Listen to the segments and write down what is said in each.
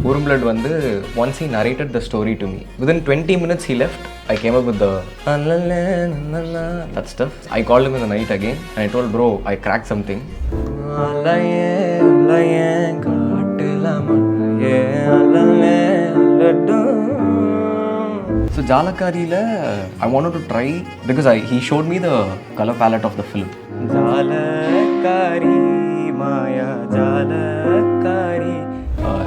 Oorum Blood வந்து once he narrated the story to me. Within 20 minutes he left. I came up with the that stuff. I called him in the night again and I told bro, I cracked something. So Jalakari'la I wanted to try because he showed me the color palette of the film. Jalakari Maya Jalakari.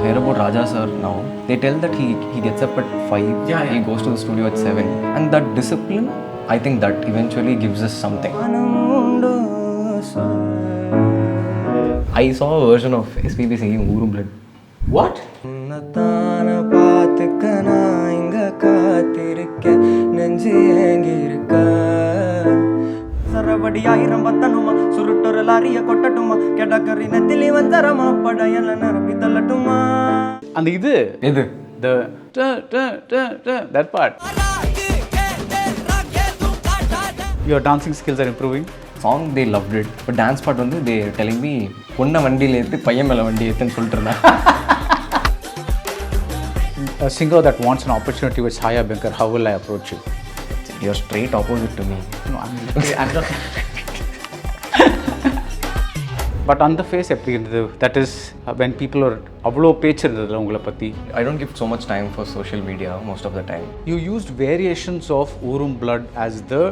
Hear about Raja sir now. They tell that he gets up at 5, he goes to the studio at 7. And that discipline, I think that eventually gives us something. I saw a version of SPB singing Oorum Blood. What? And இது that part. Your dancing skills are improving. Song they loved it, but dance part வந்து they telling me பொண்ண வண்டியில ஏத்து பையன் மேல வண்டி ஏத்துன்னு சொல்லிட்டு இருந்தா. A singer that wants an opportunity with Sai Abhyankkar, how will I approach you? You're straight opposite to me. No, I'm not. But on the face எப்படி இருந்தது? That is when people are அவ்வளோ பேச்சு இருந்ததுல உங்களை பற்றி. I don't give so much time for social media most of the time. You used variations of Oorum Blood as the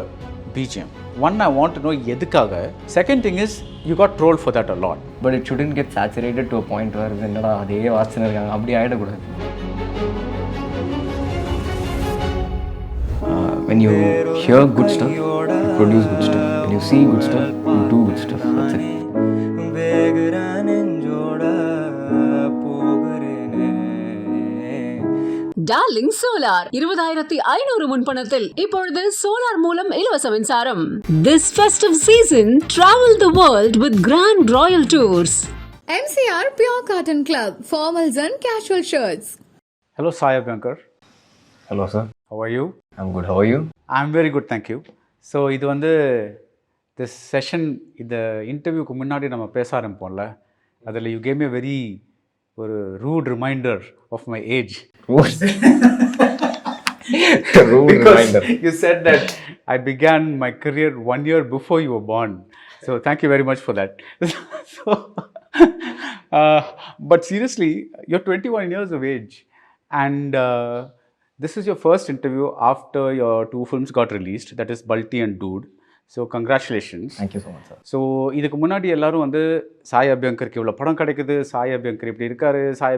BGM. One, I want to know எதுக்காக. Second thing is you got trolled for that a lot. But it shouldn't get saturated to a point where என்னடா அதே வாசனை இருக்காங்க அப்படி ஆயிடக்கூடாது. When you hear good stuff, you produce good stuff. When you see good stuff, you do good stuff. That's it. Darling solar 20,500 முன்பணத்தில் இப்பொழுது solar மூலம் இலவச மின்சாரம். This festive season, travel the world with Grand Royal Tours. MCR Pure Cotton Club, formals and casual shirts. Hello, Sai Abhyankkar. Hello, sir. How are you? I'm good. How are you? I'm very good, thank you. So, இது வந்து this session, இந்த இன்டர்வியூக்கு முன்னாடி நம்ம பேச ஆரம்பிப்போம்ல, அதில் you gave me a very ஒரு rude reminder of my age. Rude reminder. You said that I began my career 1 year before you were born. So thank you very much for that. So, but seriously, you're 21 years of age and this is your first interview after your 2 films got released, that is Balti and Dude. So congratulations. Thank you so much, sir. So இதுக்கு முன்னாடி எல்லாரும் வந்து சாய் அபியங்கருக்கு இவ்வளோ படம் கிடைக்குது, சாய் அபியங்கர் இப்படி இருக்காரு, சாய்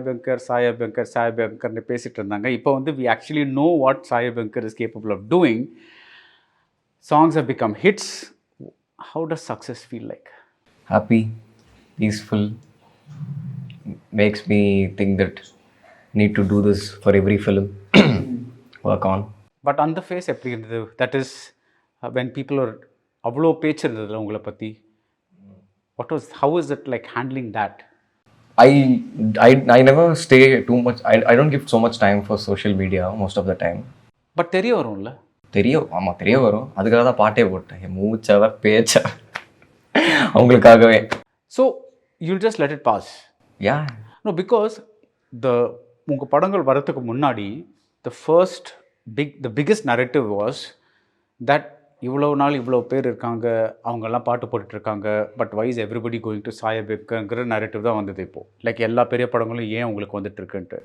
அபியங்கர்னு பேசிகிட்டு இருந்தாங்க. இப்போ வந்து we actually know what Sai Abhyankkar is capable of doing. Songs have become hits. How does success feel like? Happy, peaceful, makes me think that need to do this for every film. Work on. But on the face எப்படி இருந்தது? That is when people are அவ்வளோ பேச்சு இருந்ததுல உங்களை பற்றி. How is it like handling that? I never stay too much. I don't give so much time for social media most of the time. But தெரிய வரும்ல? தெரிய வரும். அதுக்காக தான் பாட்டே போட்டேன். என் மூச்சவ பேச்ச அவங்களுக்காகவே. So you'll just let it pass? Yeah. No, because உங்கள் படங்கள் வரதுக்கு முன்னாடி the biggest narrative was that இவ்வளோ நாள் இவ்வளோ பேர் இருக்காங்க, அவங்கெல்லாம் பாட்டு போட்டுட்ருக்காங்க, but why's everybody going to Sai அபியங்கர்ங்கிற நரேட்டிவ் தான் வந்தது இப்போது. லைக் எல்லா பெரிய படங்களும் ஏன் உங்களுக்கு வந்துட்டுருக்குன்ட்டு.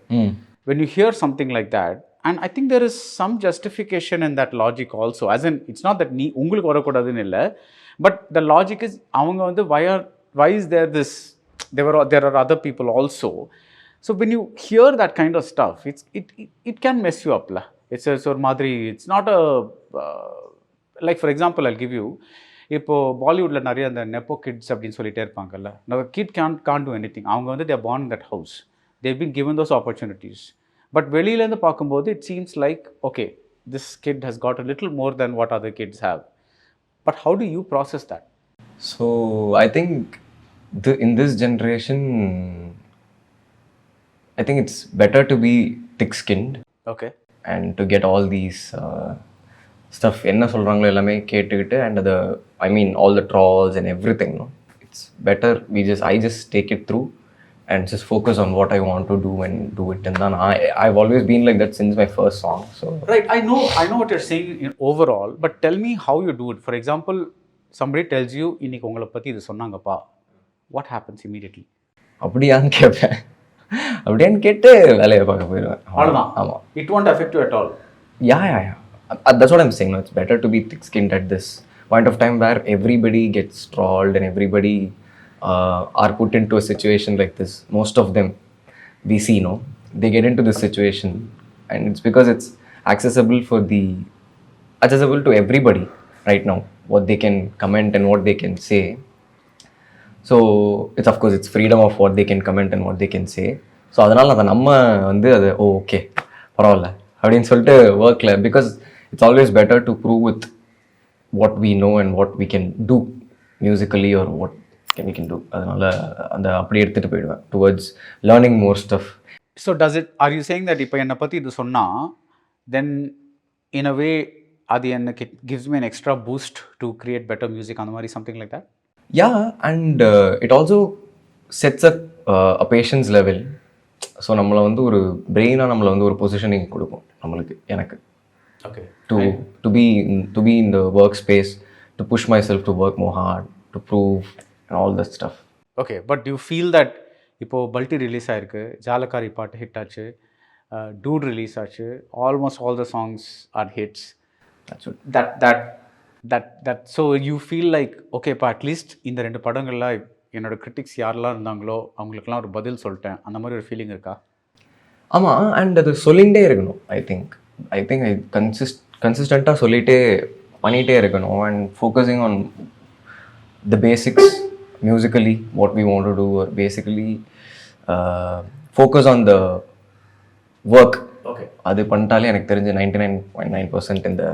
When you hear something like that, and I think there is some justification in that logic also. As in it's not that உங்களுக்கு வரக்கூடாதுன்னு இல்லை, பட் த லாஜிக் இஸ் அவங்க வந்து why is there this, there are other people also. So when you hear that kind of stuff, it can mess you up. It's ஒரு மாதிரி, it's not a like for example I'll give you, இப்போது பாலிவுட்டில் நிறைய அந்த nepo kids அப்படின்னு சொல்லிட்டே இருப்பாங்கல்ல. நம்ம kit can't do anything. அவங்க வந்து they're born in that house, they've been given those opportunities. But வெளியிலேருந்து பார்க்கும்போது it seems like okay, this kid has got a little more than what other kids have. But how do you process that? So I think in this generation I think it's better to be thick-skinned. Okay. And to get all these stuff என்ன சொல்கிறாங்களோ எல்லாமே கேட்டுக்கிட்டு and I mean all the trolls and everything, no? It's better I just take it through and just focus on what I want to do and do it. And then I've always been like that since my first song. So Right, I know what you're saying in overall, but tell me how you do it. For example, somebody tells you இன்னைக்கு உங்களை பற்றி இது சொன்னாங்கப்பா, what happens immediately? அப்படியான்னு கேட்பேன். அப்படியான்னு கேட்டு வேலையை பார்க்க போயிடுவேன். அவ்வளோதான். ஆமாம். It won't affect you at all. Yeah. That's what I'm saying. No, it's better to be thick-skinned at this point of time where everybody gets trolled and everybody are put into a situation like this. Most of them we see, they get into this situation, and it's because it's accessible to everybody right now, what they can comment and what they can say. So it's, of course, it's freedom of what they can comment and what they can say. So அதனால் அதை நம்ம வந்து அது okay பரவாயில்ல அப்படின்னு சொல்லிட்டு ஒர்க்கில், because it's always better to prove with what we know and what we can do musically or what we can do. அதனால அந்த அப்படி எடுத்துகிட்டு போயிடுவேன் towards learning more stuff. So are you saying that இப்போ என்னை பற்றி இது சொன்னால் then in a way அது எனக்கு gives me an extra boost to create better music, அந்த மாதிரி something like that? Yeah, and it also sets up a patience level. So நம்மளை வந்து ஒரு பிரெயினாக நம்மளை வந்து ஒரு பொசிஷனிங் கொடுக்கும் நம்மளுக்கு, எனக்கு. Okay. To be in the workspace, to push myself to work more hard, to prove and all that stuff. Okay, but do you feel that இப்போ பல்ட்டி ரிலீஸ் ஆயிருக்கு, ஜாலக்காரி பாட்டு ஹிட் ஆச்சு, டூட் ரிலீஸ் ஆச்சு, almost all the songs are hits. That so you feel like okay இப்போ at least இந்த 2 படங்கள்ல என்னோட critics யாரெல்லாம் இருந்தாங்களோ அவங்களுக்கெல்லாம் ஒரு பதில் சொல்லிட்டேன், அந்த மாதிரி ஒரு ஃபீலிங் இருக்கா? ஆமாம், அண்ட் அது சொல்லிகிட்டே இருக்கணும். ஐ திங்க் ஐ கன்சிஸ்டண்ட்டாக சொல்லிகிட்டே பண்ணிகிட்டே இருக்கணும். And focusing on the basics musically, what we want to do, or basically focus on the work. Okay. அது பண்ணிட்டாலே எனக்கு தெரிஞ்சு 99.9% இந்த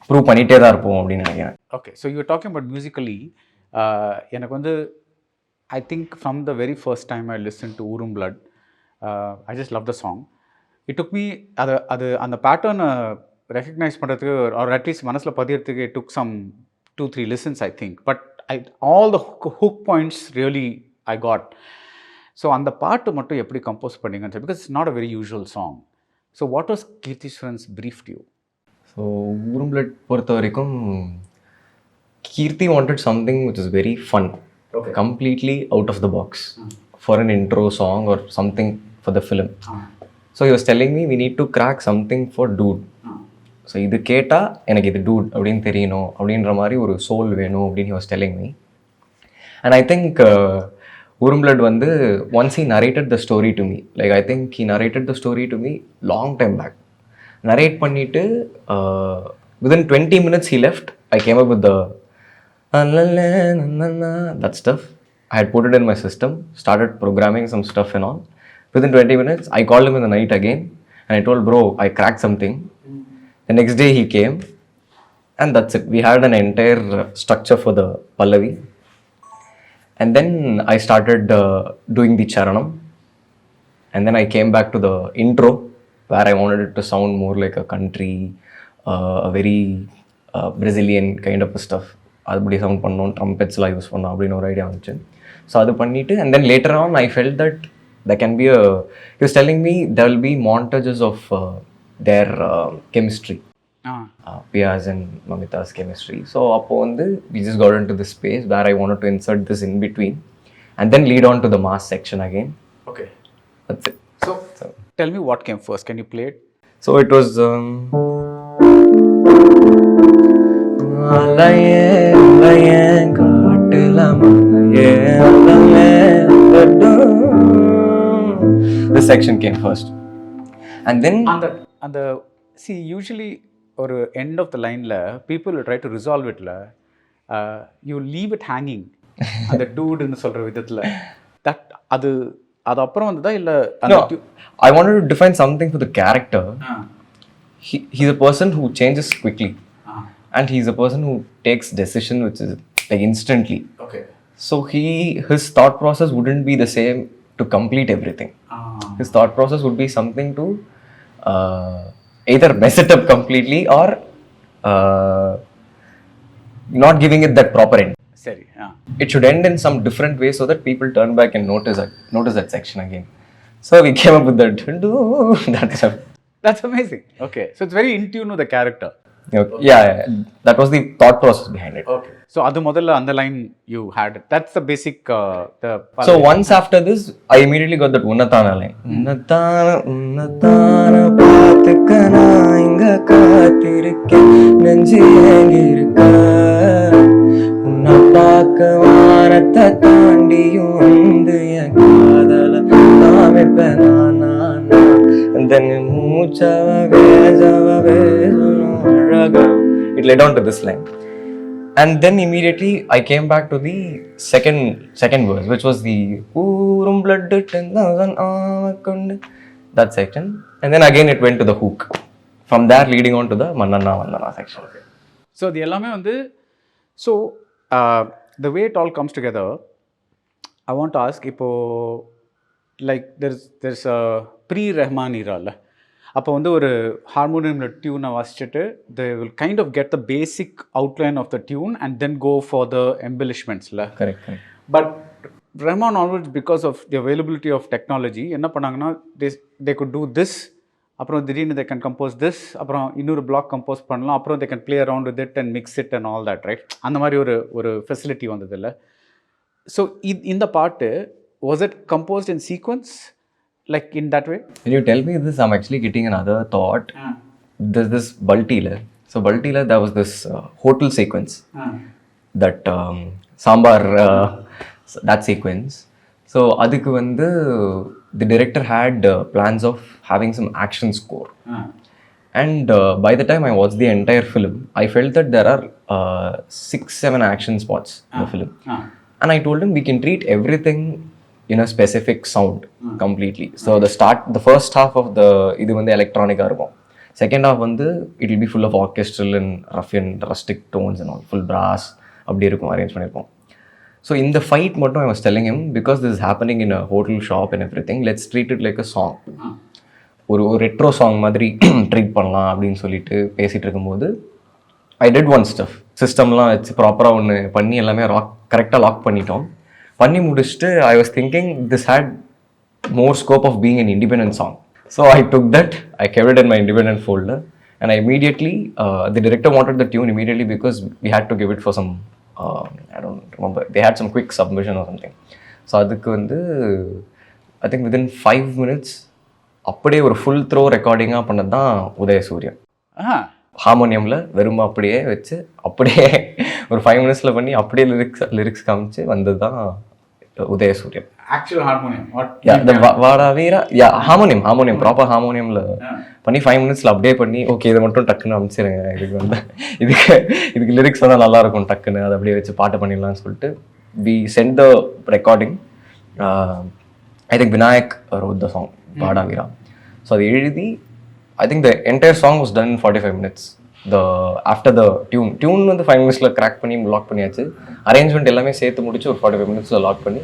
ப்ரூவ் பண்ணிகிட்டே தான் இருப்போம் அப்படின்னு நினைக்கிறேன். Okay, so you talking about musically, எனக்கு வந்து I think from the very first time I listen to Oorum blood, I just love the song. It took me அது அந்த பேட்டர்னை ரெக்கக்னைஸ் பண்ணுறதுக்கு ஒரு அட்லீஸ்ட் மனசில் பதியறதுக்கு it took some 2-3 listens I think, but all the hook points really I got. So அந்த பாட்டு மட்டும் எப்படி கம்போஸ் பண்ணீங்கன்னு, because it's not a very usual song. So what was Kirthishwaran's brief to you? So ஊரும் blood பொறுத்த வரைக்கும் Kirthi wanted something which is very fun, Okay. completely out of the box for an intro song or something for the film. So he was telling me we need to crack something for dude. So இது கேட்டால் எனக்கு இது dude அப்படின்னு தெரியணும் அப்படின்ற மாதிரி ஒரு soul வேணும் அப்படின்னு he was telling me. And I think ஊரும் பிளட் வந்து once he narrated the story to me, like I think he narrated the story to me long time back. Narrate பண்ணிட்டு within 20 minutes he left. I came up with the that stuff. I had put it in my system, started programming some stuff and all. Within 20 minutes I called him in the night again and I told, bro, I cracked something. The next day he came and that's it. We had an entire structure for the Pallavi. And then I started doing the Charanam. And then I came back to the intro where I wanted it to sound more like a country, a very Brazilian kind of stuff. அதுபடி sound பண்ணோம், ட்ரம்பெட்ஸ்லாம் use பண்ணோம் அப்படின்னு ஒரு idea வந்துச்சு. So அது பண்ணிவிட்டு and then later on I felt that there can be he was telling me there will be montages of their chemistry, Piya's and Mamita's chemistry. So appo vandu we just got into this space where I wanted to insert this in between and then lead on to the mass section again. Okay, that's it. So tell me what came first. Can you play it? So it was this section came first and then அந்த see usually ஒரு end of the lineல people will try to resolve itல, you leave it hanging அந்த dudeன்னு சொல்ற விதத்துல, that அது அப்புறம் வந்ததா இல்ல? No, I wanted to define something for the character. He's a person who changes quickly and he's a person who takes decision which is like instantly. Okay. So his thought process wouldn't be the same to complete everything. His thought process would be something to either mess it up completely or not giving it that proper end. சரி It should end in some different way so that people turn back and notice that section again. So we came up with that. That stuff. That's amazing. Okay, so it's very in tune with the character. Okay. Yeah, that was the thought process behind it. Okay, so adu modalla and the line you had, that's the basic So once after this, I immediately got that Unnatana line. Unnatana paathuka na inga kaathirukken nenji engirukka unna paaka vaanatha taandiyum vandu en kaadala naamepena na and then moochava vesunu alaga. It led on to this line. And then immediately I came back to the second verse, which was the Oorum blood 10,000 aamakonde, that section. And then again it went to the hook. From there leading on to the Mannana Vandana section. So the ellame vandu, so the way it all comes together, I want to ask, ipo like there's a pre-Rahman era la, அப்போ வந்து ஒரு ஹார்மோனியமில் டியூனை வாசிச்சுட்டு they will kind of get the basic outline of the tune and then go for the embellishmentsல. Correct. But Rahman onwards, because of the availability of technology, என்ன பண்ணாங்கன்னா they could do this, அப்புறம் திடீர்னு they can compose this, அப்புறம் இன்னொரு black compose பண்ணலாம், அப்புறம் they can play around with it and mix it and all that, right? அந்த மாதிரி ஒரு ஃபெசிலிட்டி வந்தது இல்லை. ஸோ இந்த பாட்டு was it composed in sequence? Like in that way? When you tell me this, I'm actually getting another thought. There's this Baltila. So Baltila, there was this hotel sequence. That Sambar, that sequence. So adukku vandu the director had plans of having some action score. And by the time I watched the entire film, I felt that there are 6-7 action spots in the film. And I told him we can treat everything in a specific sound completely. So the first half of the idu vandu electronic irukum, second half vandu it will be full of orchestral and rough and rustic tones and all, full brass abdi irukum, arrange pannirupom. So in the fight motto I was telling him, because this is happening in a hotel shop and everything, let's treat it like a song, ஒரு retro song மாதிரி treat பண்ணலாம் அப்படின்னு சொல்லிட்டு பேசிட்டு இருக்கும்போது I did one stuff, சிஸ்டம்லாம் வச்சு ப்ராப்பராக ஒன்று பண்ணி எல்லாமே கரெக்டாக லாக் பண்ணிட்டோம். பண்ணி முடிச்சுட்டு I was thinking this had more scope of being an independent song. So I took that, I kept it in my independent folder, and I immediately, the director wanted the tune immediately because we had to give it for some, I don't remember, they had some quick submission or something. So adukku vandu I think within 5 minutes அப்படியே ஒரு full throw ரெக்கார்டிங்காக பண்ணது தான் உதய சூர்யா. ஹார்மோனியமில் வெறும் அப்படியே வச்சு அப்படியே ஒரு 5 minutesல பண்ணி அப்படியே லிரிக்ஸ் காமிச்சு வந்தது தான் உதய சூர்யா. ஆக்சுவல் ஹார்மோனியம் வாடா வீரா, ஹார்மோனியம் ப்ராப்பர் ஹார்மோனியமில் பண்ணி 5 minutesல அப்படியே பண்ணி ஓகே இதை மட்டும் டக்குன்னு அமைச்சிருங்க, இதுக்கு லிரிக்ஸ் வந்தால் நல்லாயிருக்கும், டக்குன்னு அதை அப்படியே வச்சு பாட்டு பண்ணிடலாம்னு சொல்லிட்டு we sent the recording. I think Vinayak wrote the song வாடா வீரா. ஸோ அது எழுதி I think the entire song was done in 45 minutes. After the tune வந்து 5 minutesல கிராக் பண்ணி லாக் பண்ணியாச்சு, அரேஞ்ச்மெண்ட் எல்லாமே சேர்த்து முடிச்சு ஒரு 45 minutesல லாக் பண்ணி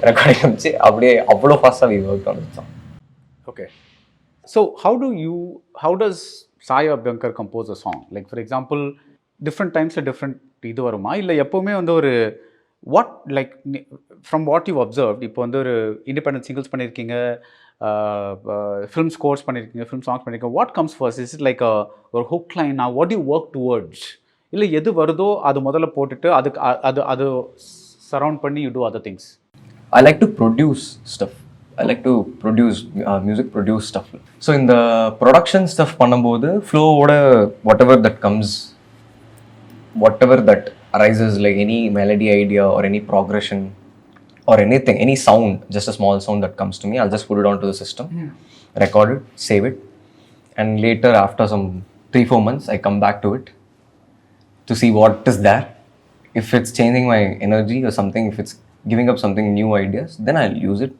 ரெக்கார்டிங் ஆச்சு. அப்படியே அவ்வளோ ஃபாஸ்ட்டாக we worked on it. Okay. So how does Sai Abhyankkar compose a song? Like for example, different times different இது வருமா, இல்லை எப்போவுமே வந்து ஒரு what, like from what you've observed, இப்போ வந்து ஒரு இண்டிபெண்டன்ட் சிங்கிள்ஸ் பண்ணியிருக்கீங்க, film scores பண்ணியிருக்கீங்க, film songs பண்ணியிருக்கீங்க, what comes first? Is it like ஒரு hook line? Now what do you work towards? இல்லை எது வருதோ அது முதல்ல போட்டுட்டு அது சரவுண்ட் பண்ணி you do other things? I like to produce stuff. I like to produce music, produce stuff. So in the production stuff பண்ணும்போது flow-ஓட whatever that comes, whatever that arises, like any melody idea or any progression or anything, any sound, just a small sound that comes to me, I'll just put it onto the system, record it, save it, and later after some 3-4 months I come back to it to see what is there. If it's changing my energy or something, if it's giving up something, new ideas, then I'll use it,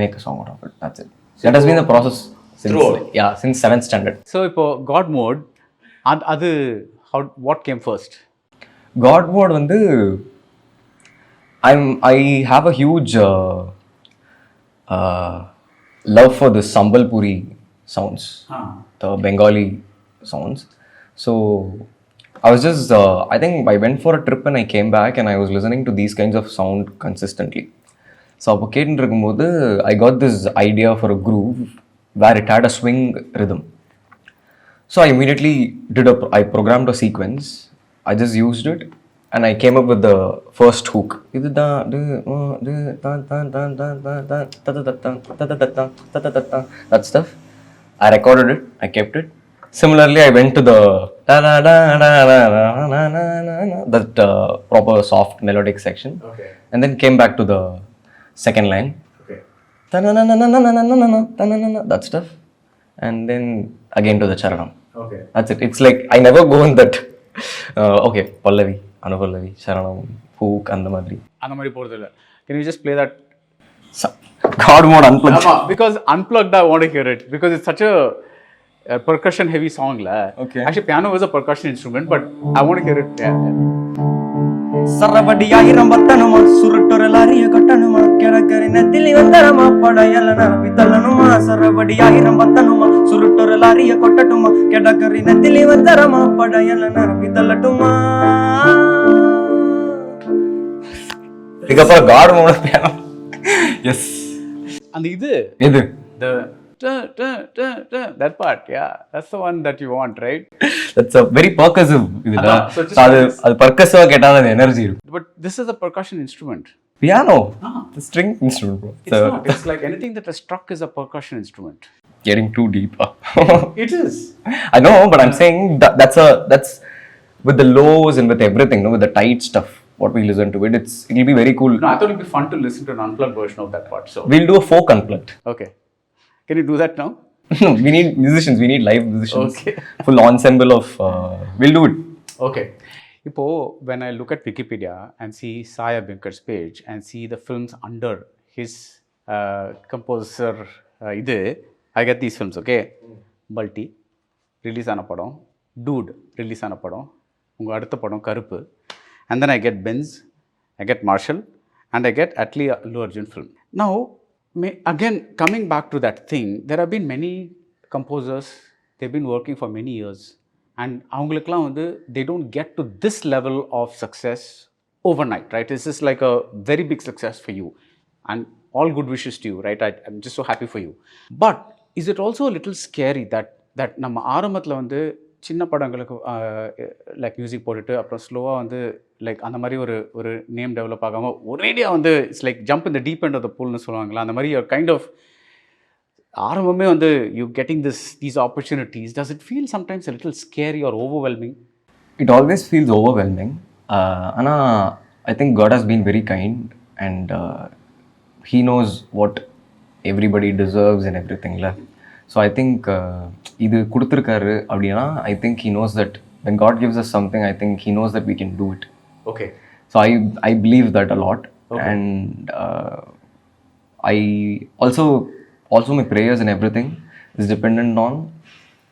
make a song out of it. That's it. So that has been the process since 7th standard. So இப்போ God mode, அது what came first? God mode வந்து I have a huge love for the Sambalpuri sounds, the Bengali sounds. So I was just, I think I went for a trip and I came back and I was listening to these kinds of sound consistently. So அப்போ கேட்டுட்டு இருக்கும்போது I got this idea for a groove where it had a swing rhythm. So I immediately I programmed a sequence. I just used it and I came up with the first hook. That stuff. I recorded it. I kept it. Similarly, I went to the that proper soft melodic section, and then came back to the second line. That stuff, and then again to the charanam. That's it. It's like I never go in that. Okay, Pallavi, Anupallavi, charanam, hook, and the madri. அந்த மாதிரி போகிறது இல்லை. Can you just play that? God mode unplugged. Because unplugged, I want to hear it because it's such a percussion heavy song. Okay. Actually, piano is a percussion instrument, but I want to hear it. சரவடி ஆயிரம் பத்தனுமா சுருட்டொரு லாரிய கொட்டனுமா கிடக்கறி நெத்திலி வந்தரமா படையல நரபி தள்ளனுமா சரவடி ஆயிரம் பத்தனுமா சுருட்டொரு லாரிய கொட்டட்டுமா கிடக்கறி நெத்திலி வந்தரமா படையல நரபி தள்ளட்டுமா. இதுக்கப்புறம் God மோட piano. S. அந்த இது the that part, yeah, that's the one that you want, right? That's a very percussive idla. So adu percussive கேட்டா அந்த energy இருக்கும். But this is a percussion instrument. Piano. The string instrument, bro. It's like anything that is struck is a percussion instrument. Getting too deep. It is. I know, but I'm saying that's with the lows and with everything, no, with the tight stuff. What we listen to it'll be very cool. No, I thought it'll be fun to listen to an unplugged version of that part. So we'll do a folk unplugged. Okay. Can you do that now? No, we need musicians. We need live musicians. Okay. Full ensemble of. We'll do it. Okay. Ipo, when I look at Wikipedia and see Sai Abhyankkar's page and see the films under his composer, I get these films. Okay. Balti, release ஆன படம். Dude, release ஆன படம். உங்க அடுத்த படம் கருப்பு. And then I get Benz, I get Marshall, and I get Atli Allu Arjun film. Now, again, coming back to that thing, there have been many composers, they've been working for many years, and avungalukku vandu they don't get to this level of success overnight, right? This is like a very big success for you, and all good wishes to you, right? I'm just so happy for you. But is it also a little scary that நம்ம ஆரம்பத்தில் வந்து சின்ன படங்களுக்கு like music போட்டுட்டு அப்புறம் ஸ்லோவாக வந்து like அந்த மாதிரி ஒரு நேம் டெவலப் ஆகாமல் ஒரேடியாக வந்து இட்ஸ் லைக் ஜம்ப் இந்த டீப் எண்ட் ஆஃப் த பூல்னு சொல்லுவாங்களா, அந்த மாதிரி கைண்ட் ஆஃப் ஆரம்பமே வந்து you getting these opportunities, does it feel sometimes a little scary or overwhelming? It always feels overwhelming. ஆனால் I think God has been very kind and He knows what everybody deserves and everything. So I think இது கொடுத்துருக்காரு அப்படின்னா I think He knows that when God gives us something, I think He knows that we can do it. Okay. So I believe that a lot. Okay. And I also my prayers and everything is dependent on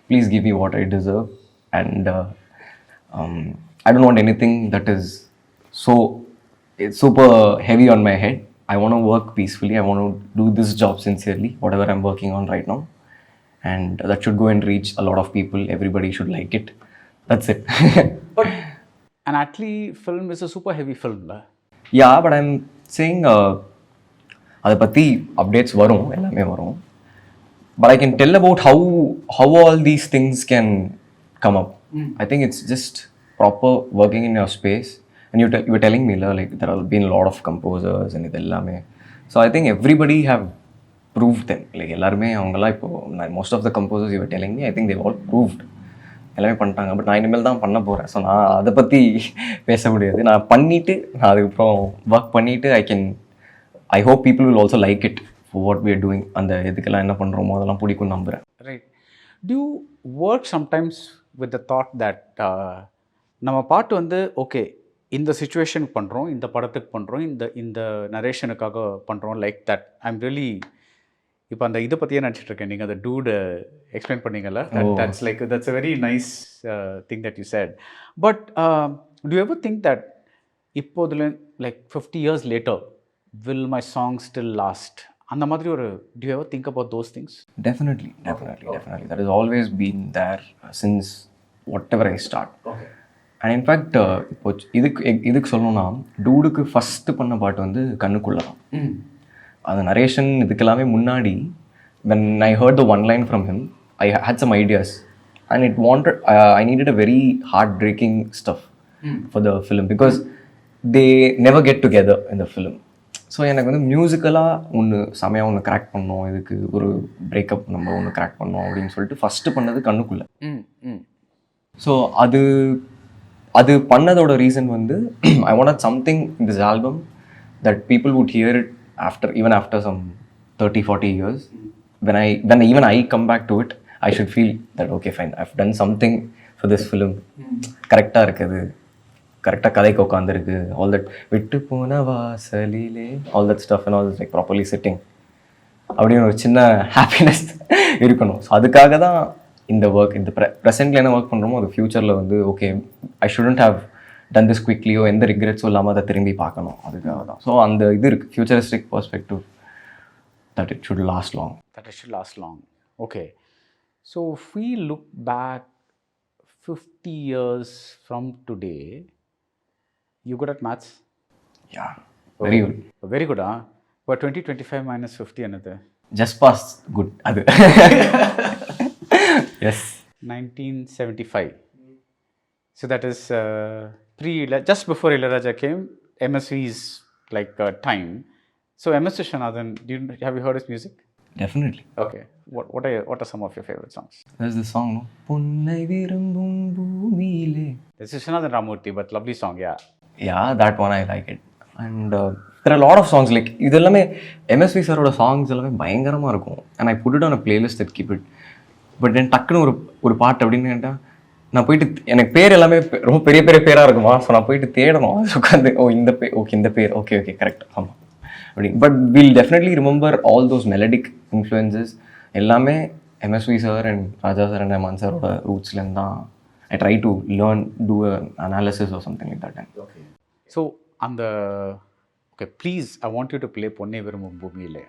please give me what I deserve. And I don't want anything that is it's super heavy on my head. I want to work peacefully. I want to do this job sincerely, whatever I'm working on right now. And that should go and reach a lot of people. Everybody should like it. That's it. But an Atli film is a super heavy film. Yeah, but I'm saying அதை பற்றி updates வரும், எல்லாமே வரும். But I can tell about how all these things can come up. I think it's just proper working in your space. And you were telling me like there have been a lot of composers and இதெல்லாமே. So I think everybody have proved them. Like எல்லாருமே அவங்களாம் இப்போ most of the composers you were telling me, I think they've all proved. எல்லாமே பண்ணிட்டாங்க. But நான் இனிமேல் தான் பண்ண போகிறேன். ஸோ நான் அதை பற்றி பேச முடியாது. நான் பண்ணிவிட்டு நான் அதுக்கப்புறம் ஒர்க் பண்ணிவிட்டு I hope people will also like it for what we are doing. அந்த எதுக்கெல்லாம் என்ன பண்ணுறோமோ அதெல்லாம் பிடிக்கும் நம்புகிறேன். Right. Do you work sometimes with the thought that நம்ம பாட்டு வந்து ஓகே இந்த சுச்சுவேஷனுக்கு பண்ணுறோம், இந்த படத்துக்கு பண்ணுறோம், இந்த நரேஷனுக்காக பண்ணுறோம், லைக் தட் ஐம் ரியலி இப்போ அந்த இதை பற்றியே நினச்சிட்ருக்கேன். நீங்கள் அந்த டூடு எக்ஸ்பிளைன் பண்ணீங்கல்ல, that's a very nice thing that you said. But do you ever think that இப்போதுல like 50 years later will my song still last? அந்த மாதிரி do you ever think about those things? Definitely. That has always been there since whatever I start. Okay. And in fact இப்போ இதுக்கு சொல்லணும்னா டூடுக்கு first பண்ண பாட்டு வந்து கண்ணுக்குள்ள தான். அந்த நரேஷன் இதுக்கெல்லாமே முன்னாடி when I heard the one line from him, I had some ideas and I needed a very heartbreaking stuff for the film because they never get together in the film. So எனக்கு வந்து மியூசிக்கலாக செமையாக ஒன்று crack பண்ணோம், இதுக்கு ஒரு breakup நம்ம ஒன்று crack பண்ணோம் அப்படின்னு சொல்லிட்டு ஃபஸ்ட்டு பண்ணது கண்ணுக்குள்ளே. ஸோ அது பண்ணதோட ரீசன் வந்து I wanted something in this album that people would hear it even after some 30-40 years. When even I come back to it, I should feel that okay fine, I've done something for this film. கரெக்டாக இருக்குது, கரெக்டாக கதைக்கு உட்காந்துருக்கு, all that விட்டு போன வாசலிலே all that stuff and all that, like properly sitting அப்படின்னு ஒரு சின்ன ஹாப்பினஸ் இருக்கணும். ஸோ அதுக்காக தான் இந்த ஒர்க், இந்த ப்ரெசென்ட்டில் என்ன ஒர்க் பண்ணுறோமோ அது ஃப்யூச்சரில் வந்து okay I shouldn't have done this குவிக்லியோ, எந்த ரிக்ரெட்ஸும் இல்லாமல் அதை திரும்பி பார்க்கணும், அதுக்காக தான். ஸோ அந்த இது இருக்குது, futuristic perspective, that it should last long. Okay. So if we look back 50 years from today, you good at maths? Yeah, very good. Very good, huh? But 2025 minus 50 another? Just pass, good. Adu. Yes. 1975. So that is just before Ilayaraja came, MSV's like time. So MS Vishwanathan, have you heard his music? Definitely. Okay. What are some of your favorite songs? There's this song, no? Punnai virumbum bhoomile. This is Vishwanathan Ramurthy, but lovely song, yeah. Yeah, that one I like it. And there are a lot of songs like இதெல்லாமே MSV சாரோட songs எல்லாமே பயங்கரமாக இருக்கும். And I put it on a playlist that keep it. But then டக்குன்னு ஒரு பாட்டு அப்படின்னு கேட்டால் நான் போயிட்டு, எனக்கு பேர் எல்லாமே ரொம்ப பெரிய பெரிய பேராக இருக்குமா, ஸோ நான் போயிட்டு தேடணும் உட்காந்து, இந்த பேர் ஓகே, இந்த பேர் ஓகே கரெக்ட், ஆமாம் அப்படி. But will definitely remember all those melodic influences எல்லாமே MSV sir and Raja sir and அமன் சாரோட ரூட்ஸ்லேருந்து தான் I try to learn, do analysis or something like that. Okay. So அந்த okay please I want you to play பொன்னே விரும்பும் பூமியிலே.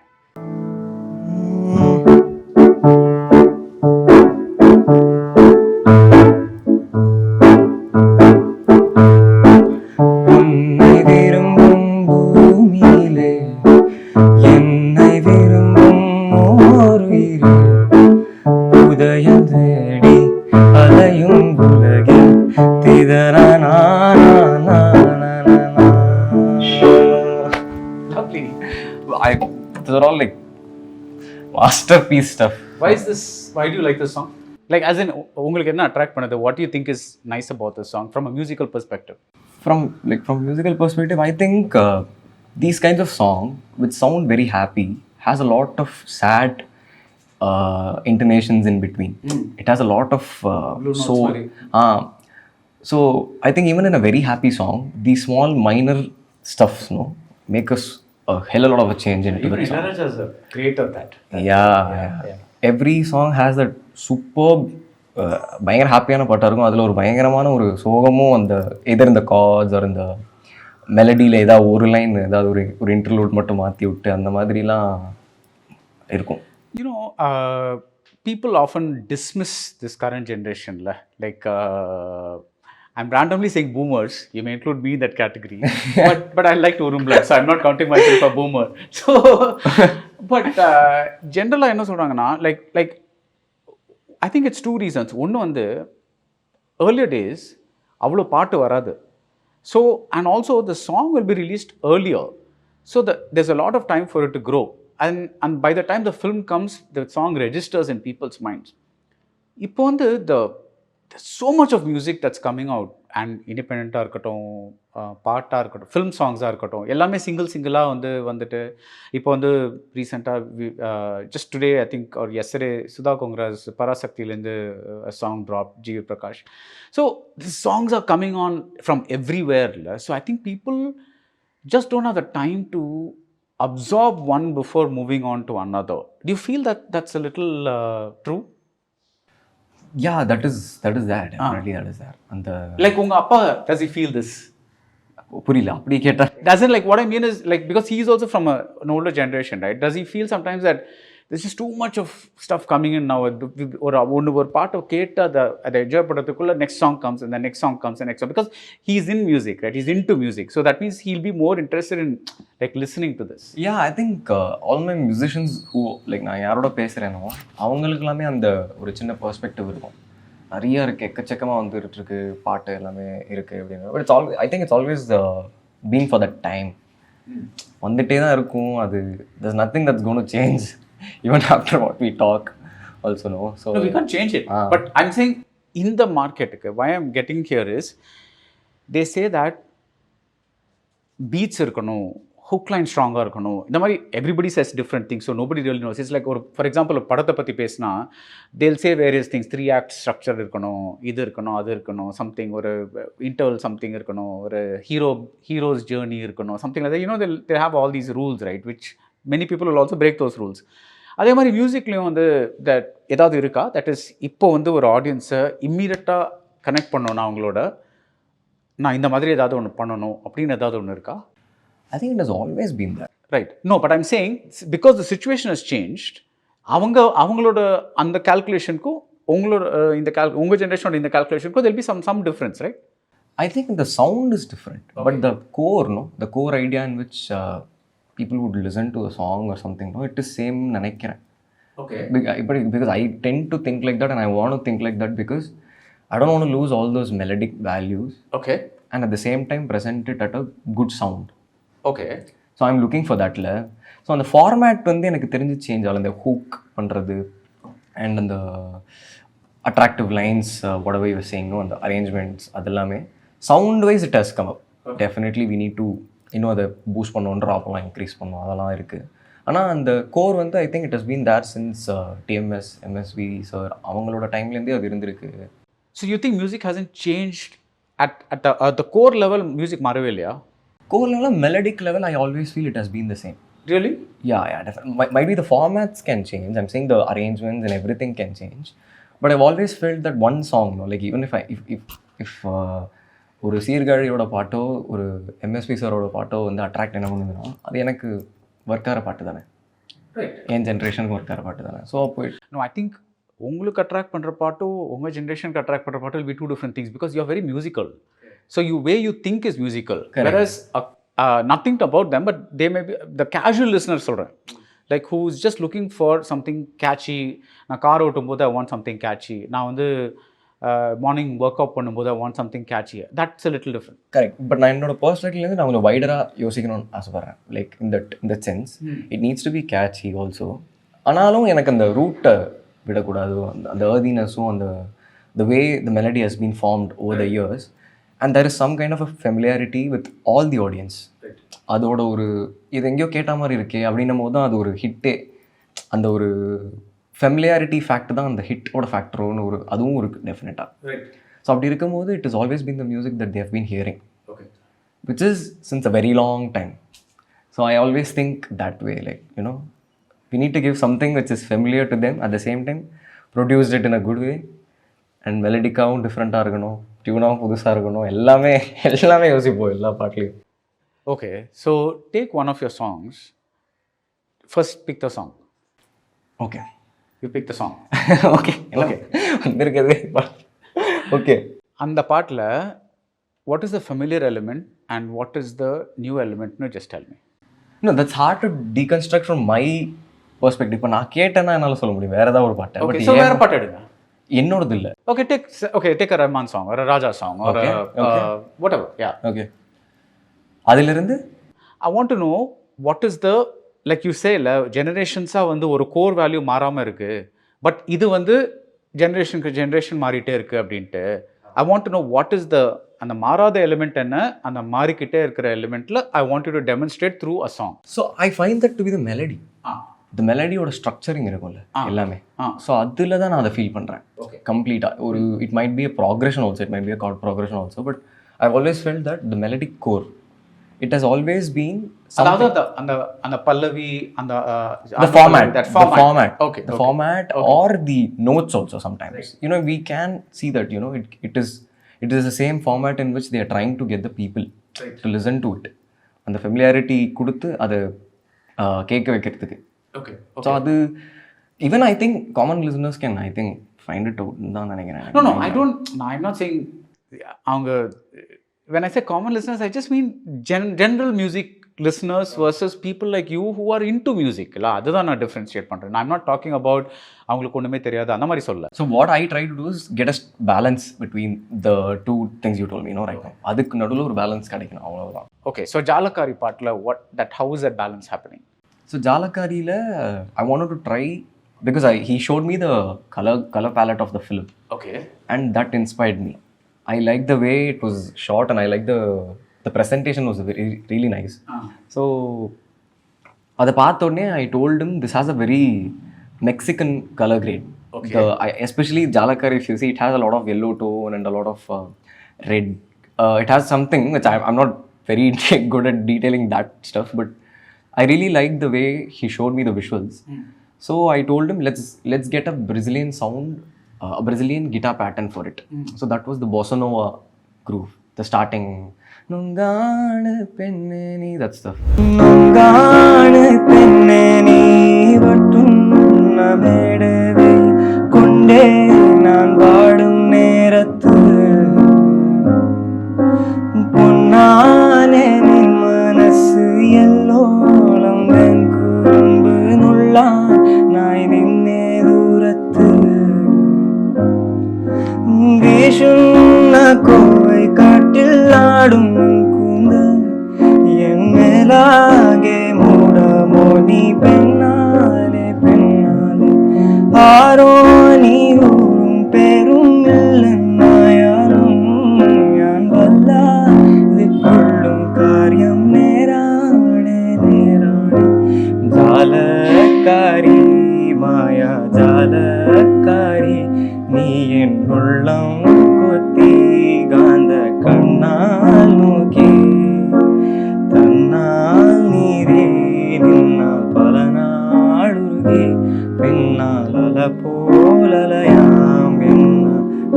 They're all like masterpiece stuff. Why do you like this song? Like as in உங்களுக்கு என்ன attract பண்ணது? What do you think is nice about this song from a musical perspective? From musical perspective, I think these kinds of song which sound very happy has a lot of sad intonations in between. It has a lot of soul. So I think even in a very happy song, these small minor stuffs, make us a hell of a lot of a change into the song. Ilayaraja is the creator of that. Yeah. Every song has that superb பயங்கர ஹாப்பியான பாட்டாக இருக்கும், அதில் ஒரு பயங்கரமான ஒரு சோகமும் அந்த எதர் இந்த கார்ட்ஸ் ஒரு இந்த மெலடியில் ஏதாவது ஒரு லைன் ஏதாவது ஒரு இன்டர்லூட் மட்டும் மாற்றி விட்டு அந்த மாதிரிலாம் இருக்கும். People often dismiss this current generation, like I'm randomly saying boomers. You may include me in that category, but I like Oorum blood, so I'm not counting myself a boomer. So, but generally, என்ன சொல்றாங்கன்னா, like I think it's two reasons. ஒன்று வந்து earlier days அவ்வளோ பாட்டு வராது. So and also the song will be released earlier, so there's a lot of time for it to grow. And by the time the film comes, the song registers in people's minds. இப்போ வந்து there's so much of music that's coming out, and independent-ஆக இருக்கட்டும், பாட்டாக இருக்கட்டும், film சாங்ஸாக இருக்கட்டும், எல்லாமே சிங்கிளாக வந்துட்டு இப்போ வந்து ரீசெண்டாக just today I think or yesterday Sudha Kongara's பராசக்தியிலேருந்து song drop GV Prakash. So this songs are coming on from everywhere. So I think people just don't have the time to absorb one before moving on to another. Do you feel that that's a little true? Yeah, that is there. Definitely that is there. And like unga appa, does he feel this? புரியல அப்படி கேட்டா. Doesn't, like what I mean is like because he is also from an older generation, right? Does he feel sometimes that there's just too much of stuff coming in now. ஒரு பாட்டை கேட்டு அதை enjoy பண்ணுறதுக்குள்ள next song comes and the next song comes and next song, because he's in music, right? He's into music, so that means he'll be more interested in like listening to this. Yeah, I think all my musicians who like நான் யாரோட பேசுகிறேனோ அவங்களுக்கு எல்லாமே அந்த ஒரு சின்ன perspective இருக்கும். நிறைய இருக்குது, எக்கச்சக்கமாக வந்துட்டு இருக்கு, பாட்டு எல்லாமே இருக்குது அப்படின்னு. But I think it's always been for that time. வந்துட்டே தான் இருக்கும். அது there's nothing that's going to change even after what we talk also, no? So no, we can't change it. But I'm saying in the market, why I'm getting here is they say that beats இருக்கணும், hook line ஸ்ட்ராங்காக இருக்கணும், இந்த மாதிரி everybody says different things, so nobody really knows. It's like ஒரு for example ஒரு படத்தை பற்றி பேசினா they'll say various things, 3 act structure இருக்கணும், இது இருக்கணும், அது இருக்கணும், something ஒரு interval something இருக்கணும், ஒரு hero's journey இருக்கணும், something like that. You know, they have all these rules, right, which many people will also break those rules. அதே மாதிரி மியூசிக்லேயும் வந்து தட் ஏதாவது இருக்கா தட் இஸ் இப்போ வந்து ஒரு ஆடியன்ஸை இம்மீடியட்டாக கனெக்ட் பண்ணணும், அவங்களோட நான் இந்த மாதிரி ஏதாவது ஒன்று பண்ணணும் அப்படின்னு ஏதாவது ஒன்று இருக்கா? I think it has always been that. Right. No, but I'm saying because the situation has changed, அவங்களோட அந்த கால்குலேஷனுக்கும் உங்களோட உங்கள் ஜென்ரேஷனோட இந்த கால்குலேஷனுக்கும் there'll be some difference, right? I think the sound is different, okay. But the core, no, the core idea in which people would listen to a song or something, no, it is same நினைக்கிறேன். Okay. Because I tend to think like that and I want to think like that because I don't want to lose all those melodic values. Okay. And at the same time present it at a good sound. Okay. So I'm looking for that. So அந்த format வந்து எனக்கு தெரிஞ்சு change ஆகல. இந்த hook பண்ணுறது and அந்த attractive lines whatever you were saying, no, அந்த arrangements அதெல்லாமே sound wise it has come up. Definitely we need to இன்னும் அதை பூஸ்ட் பண்ணுவோம், ட்ராப்லாம் இன்க்ரீஸ் பண்ணுவோம், அதெல்லாம் இருக்குது. ஆனால் அந்த கோர் வந்து I think it has been there since TMS MSV sir அவங்களோட டைம்லேருந்தே அது இருந்திருக்கு. So you think music hasn't changed at the core level? Music மாறவே இல்லையா? Core level, melodic level, I always feel it has been the same. Really? Yeah, definitely. Might be the formats can change. I'm saying the arrangements and everything can change. But I've always felt that one song, no, like even if ஒரு சீர்காழியோட பாட்டோ ஒரு MSP சாரோட பாட்டோ வந்து attract என்ன பண்ணுதுன்னா அது எனக்கு ஒர்க்கார பாட்டு தானே, என் ஜென்ரேஷனுக்கு ஒர்க்கார பாட்டு தானே. ஸோ போயிட்டு நோ, ஐ திங்க் உங்களுக்கு அட்ராக்ட் பண்ணுற பாட்டோ உங்கள் ஜென்ரேஷனுக்கு அட்ராக்ட் பண்ணுற பாட்டோ will be two different things because you are very musical. So way you think is musical. Correct. Whereas nothing about them, but they may be the casual listener சொல்கிறேன், like who's just looking for something catchy. நான் car ஓட்டும் போது I want something catchy. நான் வந்து morning work out பண்ணும்போது I want something catchy. That's a little different. Correct. But நான் என்னோட பர்ஸ்பெக்டிவ்லேருந்து நான் கொஞ்சம் வைடராக யோசிக்கணும்னு ஆசைப்பட்றேன். லைக் இந்த sense it needs to be catchy also. ஆனாலும் எனக்கு அந்த ரூட்டை விடக்கூடாது. அந்த earthiness-உம் அந்த the way the melody has been formed over the years and there is some kind of a familiarity with all the audience. அதோட ஒரு இது எங்கேயோ கேட்ட மாதிரி இருக்கே அப்படின்னும் போது தான் அது ஒரு ஹிட்டே. அந்த ஒரு ஃபெமிலியாரிட்டி ஃபேக்ட் தான் அந்த ஹிட்டோட ஃபேக்டரோன்னு ஒரு அதுவும் இருக்குது டெஃபினட்டாக. ஸோ அப்படி இருக்கும்போது it is always been the music that they have been hearing, which is since a very long time. So I always think that way, like you know we need to give something which is familiar to them, at the same time produced it in a good way and melodic-ஆவும் டிஃப்ரெண்ட்டாக இருக்கணும், டியூனாகவும் புதுசாக இருக்கணும், எல்லாமே யோசிப்போம் எல்லா பாட்லேயும். Okay, so take one of your songs. First pick the song. Okay. You pick the song. Okay. வந்திருக்குது. Okay. அந்த பாட்டில் what is the familiar element and what is the new element? No, just tell me. No, that's hard to deconstruct from my perspective. இப்போ நான் கேட்டேன்னா என்னால் சொல்ல முடியும் வேறு ஏதாவது ஒரு பாட்டை. Okay, so வேறு பாட்டு எடுங்க. என்னோடது இல்லை. Okay, take a Rahman song or a Raja song or whatever. Yeah. Okay. அதிலிருந்து I want to know what is the, like you say, ஜெனரேஷன்ஸாக வந்து ஒரு கோர் வேல்யூ மாறாமல் இருக்குது, பட் இது வந்து ஜென்ரேஷன் மாறிட்டே இருக்குது அப்படின்ட்டு. I want to know what is the அந்த மாறாத எலிமெண்ட் என்ன, அந்த மாறிக்கிட்டே இருக்கிற எலிமெண்ட்டில் I want you to demonstrate through a song. So I find that to be the melody. இந்த மெலடியோட ஸ்ட்ரக்சரிங் இருக்கும்ல எல்லாமே. ஸோ அதில் தான் நான் அதை ஃபீல் பண்ணுறேன் கம்ப்ளீட்டாக. ஒரு it might be a progression also, it might be a card progression also, but I always felt that the melodic core it has always been, அதாவது அந்த பல்லவி, அந்த the format, okay, the format or the notes also sometimes, you know, we can see that, you know, it is the same format in which they are trying to get the people to listen to it, and the familiarity கொடுத்து அதை கேட்க வைக்கிறதுக்கு. Okay. So அது Even I think common listeners can, I think, find it out தான் நினைக்கிறேன். No, I'm not saying அவங்க when I say common listeners, I just mean general music listeners versus people like you who are into music. இல்ல அதுதான் நான் differentiate பண்றேன். I'm not talking about அவங்களுக்கு ஒண்ணுமே தெரியாது அந்த மாதிரி சொல்ல. So what I try to do is get a balance between the two things you told me, right now. அதுக்கு நடுவுல ஒரு பேலன்ஸ் கிடைக்கணும், அவ்வளவுதான். Okay, so ஜாலக்காரி பாட்டுல how is that balance happening? So ஜாலக்காரியில I wanted to try because he showed me the color palette of the film. Okay. And that inspired me. I like the way it was shot and I like the presentation was really nice. So அதை பார்த்த உடனே I told him this has a very Mexican color grade. Okay. Especially Jalakari, if you see, it has a lot of yellow tone and a lot of red. It has something which I'm not very good at detailing that stuff, but I really like the way he showed me the visuals. So I told him, let's get a Brazilian sound, a Brazilian guitar pattern for it. So that was the bossa nova groove, the starting. Nongana penneni, that stuff. Nongana penneni vattunna medave konde naan vaadum nerathu ponnane nin manasu ellolam venkurumbu nulla nai ninne durathu vishunna kovai kaattil aadum kundal en melage moodamo ni pennale pennale aaro ni oorum perum illennayarum yan valla vippullum karyam nerane nerane jalakari maya jalakari நீ என் உள்ளம் கொத்தி காந்த கண்ணால் நோக்கி தன்னால் நீரே நின்னால் பல நாளுருகே பின்னால் அல போலலையாம் என்ன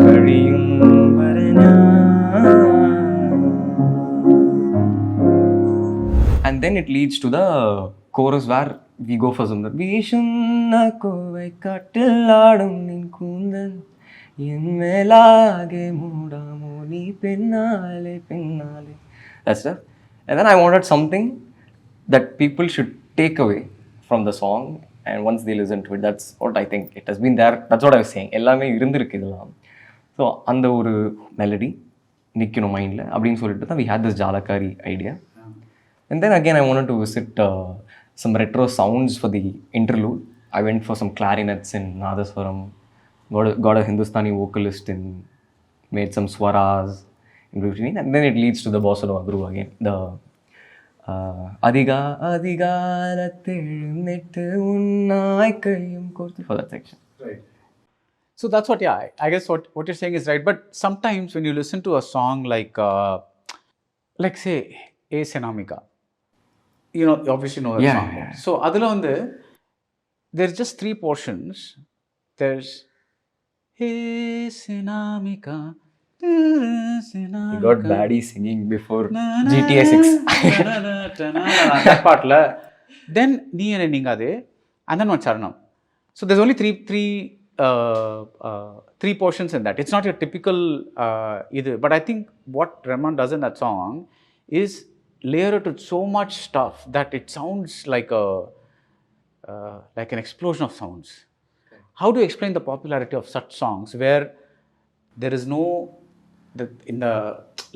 கழியும் வரஞா. And then it leads to the chorus where we go for some Vishunna kovai kaattil aadum nin kundan en melage moodamo nee pennale pennale. That's stuff. And then I wanted something that people should take away from the song, and once they listen to it, that's what I think it has been there. That's what I was saying. எல்லாமே இருந்திருக்கு இதெல்லாம். So அந்த ஒரு melody நிற்கணும் மைண்டில் அப்படின்னு சொல்லிட்டு தான் we had this ஜாலக்காரி idea. And then again I wanted to visit some retro sounds for the interlude. I went for some clarinets in Nadaswaram, got a Hindustani vocalist and made some swaras in between, and then it leads to the bossa nova groove again. The adhigalathezhunettu unnai kaiyum korthu, for that section. Right. So that's what, yeah, I guess what you're saying is right. But sometimes when you listen to a song like say A Senamika, you know, you obviously know that song. Yeah. So adula vandu there's just 3 portions. There's Hey Senamika, you got Baddy singing before GTA 6 that part la, then nee ene ningade, and then one charanam. So there's only three portions in that. It's not your typical either, but I think what Rahman does in that song is layer it with so much stuff that it sounds like an explosion of sounds. How do you explain the popularity of such songs where there is no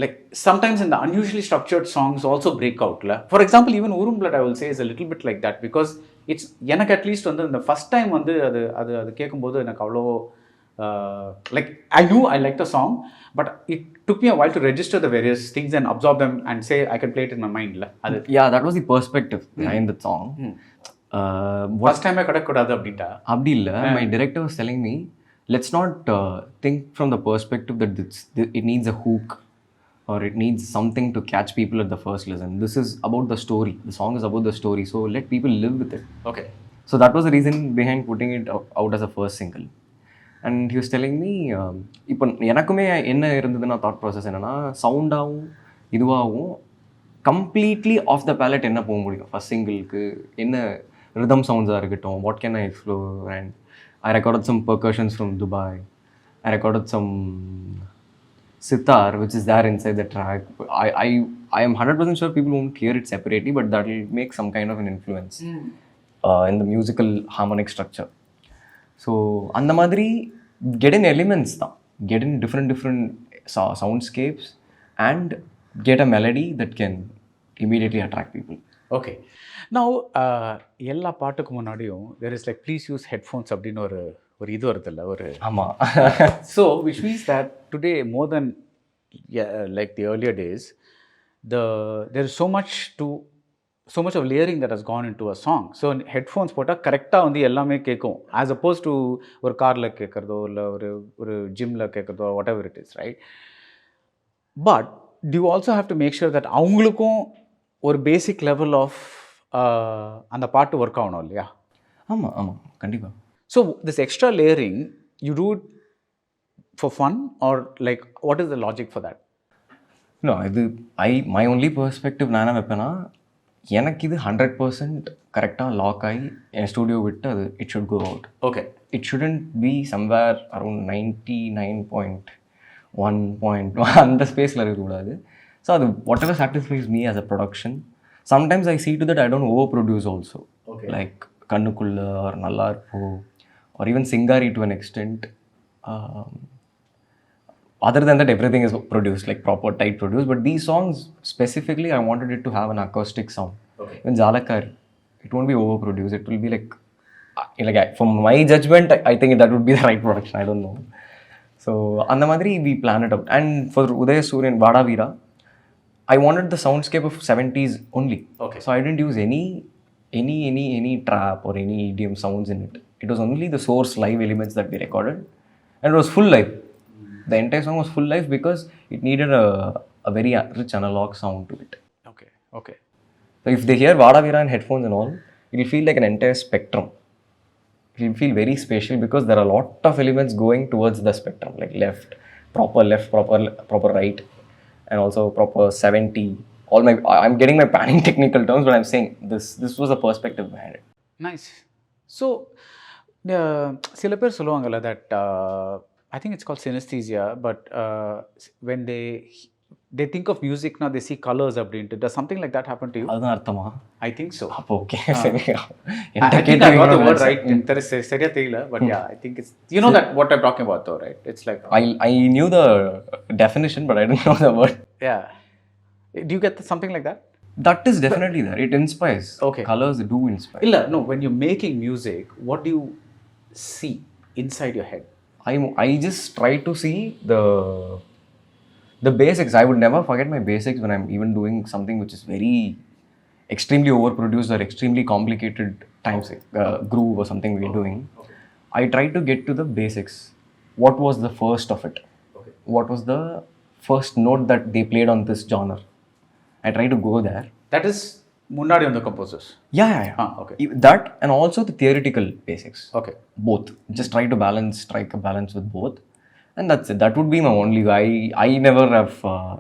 like sometimes in the unusually structured songs also break out la? For example, even Oorum Blood I will say is a little bit like that, because it's எனக்கு at least வந்து the first time வந்து அது கேட்கும்போது எனக்கு அவ்வளோ like I knew I liked the song, but it took me a while to register the various things and absorb them and say I can play it in my mind la. Yeah, that was the perspective behind the song. First time கடக்கூடாது அப்படின்ட்டா அப்படி இல்லை. My director was telling me, let's not think from the perspective that it needs a hook or it needs something to catch people at the first listen. This is about the story. The song is about the story, so let people live with it. Okay. So that was the reason behind putting it out as a first single. And he was telling me, இப்போ எனக்குமே என்ன இருந்ததுன்னா thought process என்னென்னா, சவுண்டாகவும் இதுவாகவும் completely of the ballot என்ன போக முடியும் first சிங்கிளுக்கு, என்ன rhythm சவுண்ட்ஸாக இருக்கட்டும், what can I explore, and I recorded some percussions from Dubai. I recorded some sitar, which is there inside the track. I am 100% sure people won't hear it separately, but that will make some kind of an influence in the musical harmonic structure. So, அந்த மாதிரி get in elements தான், get in different soundscapes and get a melody that can immediately attract people. Okay now எல்லா பாட்டுக்கு முன்னாடியும் there is like please use headphones அப்படின்னு ஒரு இது வருதில்ல ஒரு ஆமாம். So which means that today more than like the earlier days there is so much of layering that has gone into a song. So headphones போட்டால் கரெக்டாக வந்து எல்லாமே கேட்கும் as opposed to ஒரு காரில் கேட்குறதோ இல்லை ஒரு ஜிம்மில் கேட்குறதோ whatever it is right. But do you also have to make sure that அவங்களுக்கும் ஒரு பேசிக் லெவல் ஆஃப் அந்த பாட்டு ஒர்க் ஆகணும் இல்லையா? ஆமாம் ஆமாம் கண்டிப்பாக. So this extra layering you do it for fun or like what is the logic for that? No, இது மை ஒன்லி பெர்ஸ்பெக்டிவ் நான் என்ன வைப்பேன்னா, எனக்கு இது 100% கரெக்டாக லாக் ஆகி என் ஸ்டூடியோ விட்டு அது it should go out. Okay, it shouldn't be somewhere around 99.1 அந்த ஸ்பேஸில் இருக்கக்கூடாது. ஸோ அது whatever satisfies me as a production. Sometimes I see to that I don't over produce also. Okay. Like கண்ணுக்குள்ள ஒரு நல்லா இருப்போ or even Singari to an extent. Other than that everything is produced like proper tight produced, but these songs specifically I wanted it to have an acoustic sound. Okay. Even Jalakari, it won't be overproduced, it will be like from my judgment I think that would be the right production, I don't know. So அந்த மாதிரி we plan it out. And for Udaya Suryan Vadavira I wanted the soundscape of 70s only. Okay. So I didn't use any trap or any EDM sounds in it. It was only the source live elements that we recorded, and it was full live. The entire song was full live because it needed a very rich analog sound to it. okay, okay. So if they hear Vadavira and headphones and all, it will feel like an entire spectrum. It will feel very spatial because there are a lot of elements going towards the spectrum, like left, proper right, and also proper 70. I'm getting my panning technical terms, but I'm saying this was a perspective behind it. Nice. So சில பேர் சொல்லுவாங்கல்ல that I think it's called synesthesia, but when they think of music now they see colors அப்படின்ட்டு. Does something like that happen to you? அதுதான் அர்த்தமா? I think so. அப்போ okay சரி. I think I got the word right. சரியா தெரியல, but yeah, I think it's, you know that what I'm talking about though, right? It's like I knew the definition, but I didn't know the word. yeah. Do you get something like that? That is definitely there. It inspires. Okay. Colors do inspire. Illa, no, when you're making music, what do you see inside your head? I just try to see the basics. I would never forget my basics when I'm even doing something which is very extremely overproduced or extremely complicated times, groove or something we're doing. Okay. I try to get to the basics. What was the first of it? Okay. What was the first note that they played on this genre? I try to go there. That is முன்னாடி on the composers. Yeah. Okay. That and also the theoretical basics. Okay. Both. Just try to strike a balance with both. And that's it. That would be my only way. I never have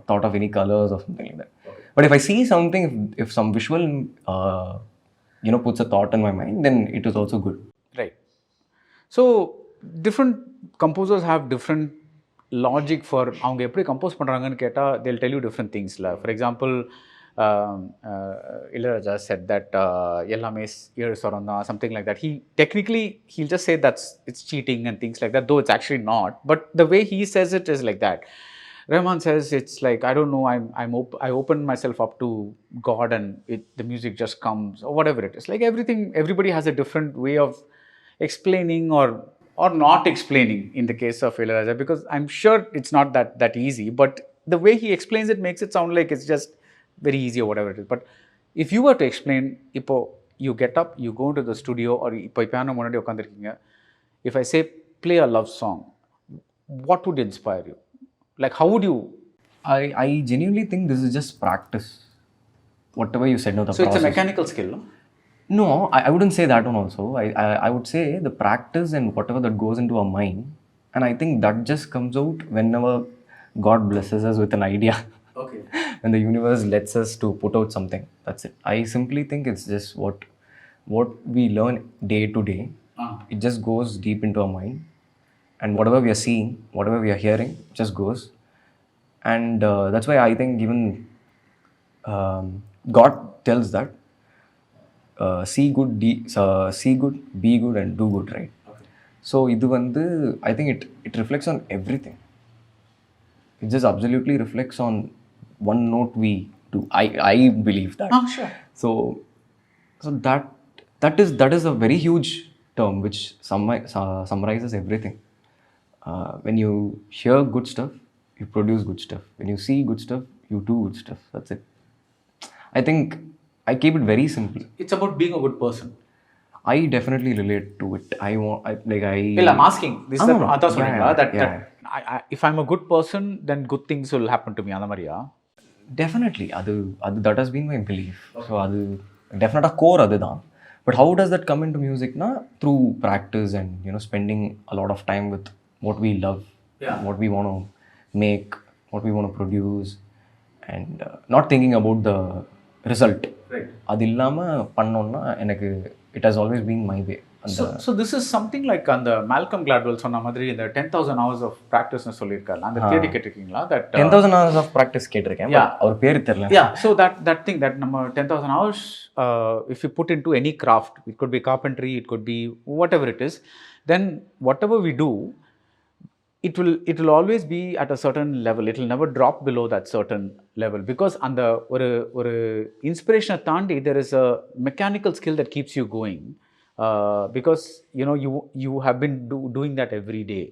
thought of any colors or something like that. Okay. But if I see something, if some visual, puts a thought in my mind, then it is also good. Right. So different composers have different logic for அவங்க எப்படி compose பண்ணுறாங்கன்னு கேட்டால் they'll tell you different things. For example, Ilayaraja said that எல்லாமே ஏழு ஸ்வரம் தான், something like that. He'll just say it's cheating and things like that, though it's actually not. But the way he says it is like that. Rahman says it's like, I don't know, I open myself up to God and the music just comes, or whatever it is. Like everybody has a different way of explaining or not explaining in the case of Ilayaraja, because I'm sure it's not that easy, but the way he explains it makes it sound like it's just very easy or whatever it is. But if you were to explain, இப்போ you get up, you go to the studio, or இப்போ piano முன்னாடி உட்காந்துருக்கீங்க, if I say play a love song, what would inspire you? Like how would you? I genuinely think this is just practice. Whatever you said, no, the So process. it's a mechanical skill, no? No, I wouldn't say that one also. I would say the practice and whatever that goes into our mind. And I think that just comes out whenever God blesses us with an idea. Okay. When the universe lets us to put out something. That's it. I simply think it's just what we learn day to day. It just goes deep into our mind, and whatever we are seeing, whatever we are hearing, just goes. And that's why I think even God tells that see good, be good, and do good, right? So இது வந்து I think it reflects on everything. It just absolutely reflects on one note we do. I believe that. Sure. So that is a very huge term which summarizes everything. When you hear good stuff, you produce good stuff. When you see good stuff, you do good stuff. That's it. I think I keep it very simple. It's about being a good person. I definitely relate to it. Well, I'm asking. This is Yeah, yeah, that yeah. if I'm a good person, then good things will happen to me. அந்த மாதிரியா? Definitely. That has been my belief. So அது definitely core அதுதான். But how does that come into music? Through practice and spending a lot of time with what we love, what we want to make, what we want to produce, and not thinking about the result. Right. அது இல்லாம பண்ணோம்னா எனக்கு it has always been my way. So this is something like அந்த Malcolm Gladwell சொன்ன மாதிரி இந்த 10,000 hours of practice னு சொல்லிருக்காரு. அந்த தியரி கேட்டிருக்கீங்களா? That 10,000 hours of practice கேட்டிருக்கேன். அவர் பேர் தெரியல. Yeah, so that thing that நம்ம 10,000 hours if you put into any craft, it could be carpentry, it could be whatever it is, then whatever we do, it will always be at a certain level. It will never drop below that certain level, because அந்த ஒரு inspiration தாண்டி there is a mechanical skill that keeps you going, because you have been doing that every day,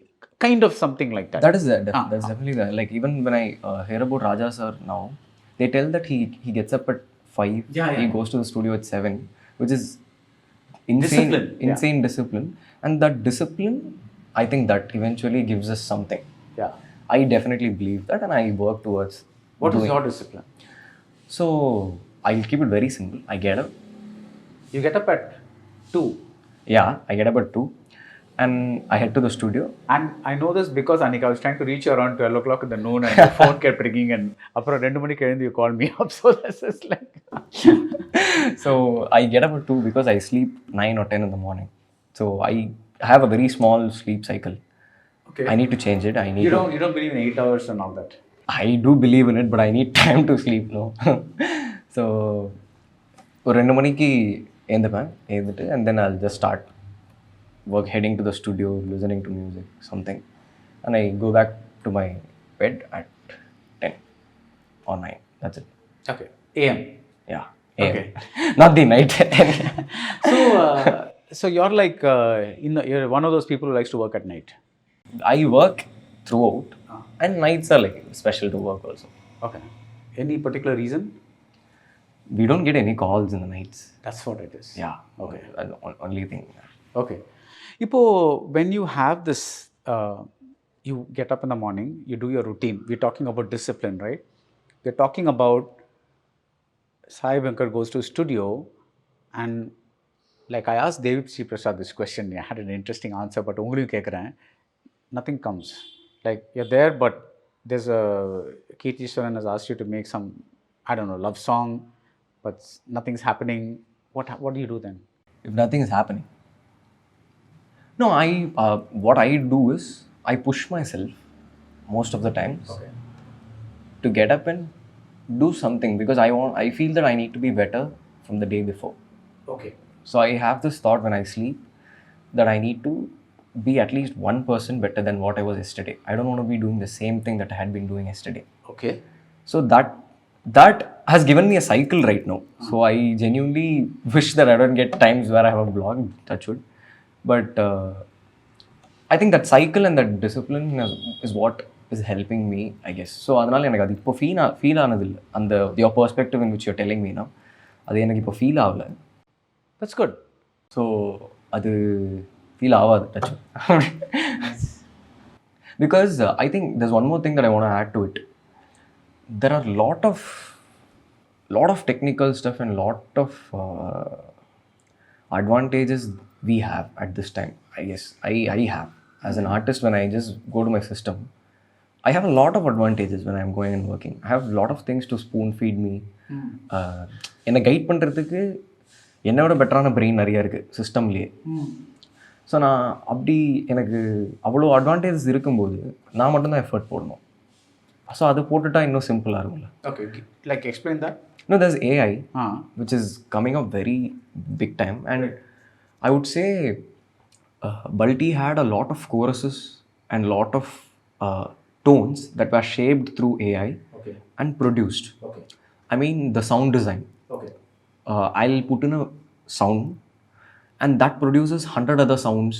kind of something like that. That's definitely that. Like even when I hear about Raja sir now, they tell that he gets up at 5. He goes to the studio at 7, which is insane discipline. And that discipline, I think that eventually gives us something. Yeah, I definitely believe that, and I work towards. What is your discipline? So I'll keep it very simple. I get up. You get up at 2. Yeah, I get up at 2, and I head to the studio. And I know this because I was trying to reach you around 12 o'clock in the noon, and the phone kept ringing, and after 2 மணிக்கு எழுந்து you called me up. So this is like So I get up at 2 because I sleep 9 or 10 in the morning. So I have a very small sleep cycle. Okay. I need to change it. You don't believe in 8 hours and all that. I do believe in it, but I need time to sleep, no. So ஒரு 2 மணிக்கு எழுந்துட்டு and then I'll just start heading to the studio, listening to music, something, and I go back to my bed at 10 or 9. That's it. Okay. AM. Yeah. AM. Okay. Not the night. So you're like you're one of those people who likes to work at night. I work throughout, and nights are like special to work also. Okay. Any particular reason? We don't get any calls in the nights. That's what it is. Yeah. Okay. That's the only thing. Okay. இப்போ when you have this, you get up in the morning, you do your routine. We're talking about discipline, right? We're talking about Sai Abhyankkar goes to studio, and like I asked David C. Prasad this question, I had an interesting answer, but only கேட்குறேன், nothing comes. Like you're there, but there's a Keerthiswaran has asked you to make some, I don't know, love song, but nothing's happening. What do you do then? If nothing is happening, no, what I do is I push myself most of the times to get up and do something, because I feel that I need to be better from the day before. Okay. So I have this thought when I sleep that I need to be at least 1% better than what I was yesterday. I don't want to be doing the same thing that I had been doing yesterday. Okay. So that has given me a cycle right now. So I genuinely wish that I don't get times where I have a blog, touch wood. But I think that cycle and that discipline is what is helping me, I guess. So அதனால எனக்கு அது இப்போ feel ஆனதில்லை. அந்த your perspective in which you're telling me now, அது எனக்கு இப்போ feel ஆகலை. That's good. So அது ஃபீல் ஆகாது touch wood. Because I think there's one more thing that I want to add to it. There are lot of technical stuff and lot of advantages we have at this time. I guess I have as an artist. When I just go to my system, I have a lot of advantages when I'm going and working. I have a lot of things to spoon feed me. என்னை guide பண்ணுறதுக்கு என்னை விட பெட்டரான brain நிறையா இருக்குது சிஸ்டம்லேயே. So நான் அப்படி எனக்கு அவ்வளோ அட்வான்டேஜஸ் இருக்கும்போது நான் மட்டும்தான் எஃபர்ட் போடணும். ஸோ அது போட்டுட்டா இன்னும் சிம்பிளாக இருக்கும்ல. Okay, like explain that. No, there's AI, which is coming up very big time. And I would say Balti had a lot of choruses and lot of tones that were shaped through AI and produced. I mean, the sound design. I'll put in a sound and that produces 100 other sounds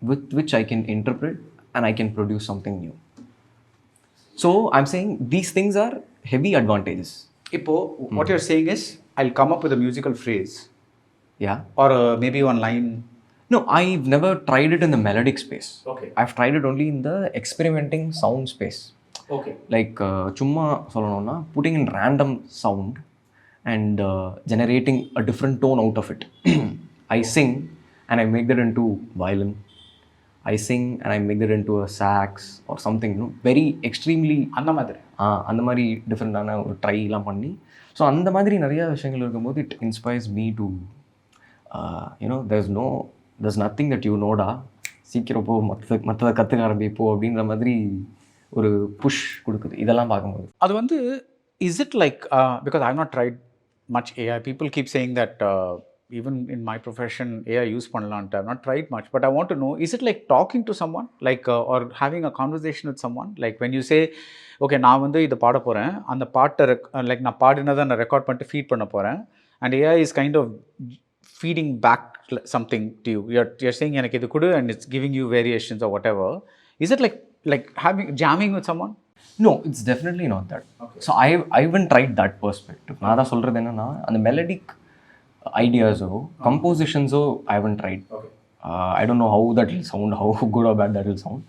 with which I can interpret and I can produce something new. So I'm saying these things are heavy advantages. Ipo, what you're saying is, I'll come up with a musical phrase. Yeah. Or maybe one line. No, I've never tried it in the melodic space. Okay. I've tried it only in the experimenting sound space. Okay. Like chumma sollanona, putting in random sound and generating a different tone out of it. I sing and I make that into violin. I sing and I make that into a sax or something, you know, very extremely அந்த மாதிரி டிஃப்ரெண்டான ஒரு ட்ரைலாம் பண்ணி. So அந்த மாதிரி நிறைய விஷயங்கள் இருக்கும்போது it inspires me to you know there's nothing that you knowடா, சீக்கிரம் போ, மற்றதை கற்றுக்க ஆரம்பிப்போ அப்படின்ற மாதிரி ஒரு புஷ் கொடுக்குது இதெல்லாம் பார்க்கும்போது. அது வந்து is it like because I've not tried much AI, people keep saying that even in my profession AI use பண்ணலான்ட்டு I've not tried much, but I want to know, is it like talking to someone, like or having a conversation with someone, like when you say okay நான் வந்து இதை பாட போகிறேன், அந்த பாட்டை like நான் பாடினதை நான் ரெக்கார்ட் பண்ணிட்டு ஃபீட் பண்ண போகிறேன் and AI is kind of feeding back something to you, you're saying எனக்கு இது கொடு and it's giving you variations or whatever. Is it like having jamming with someone? No, it's definitely not that. Okay. So I haven't tried that perspective. நான் தான் சொல்கிறது என்னன்னா அந்த melodic ஐடியாஸோ கம்போசிஷன்ஸோ I haven't tried. Okay. I don't know how that will sound, how good or bad that will sound.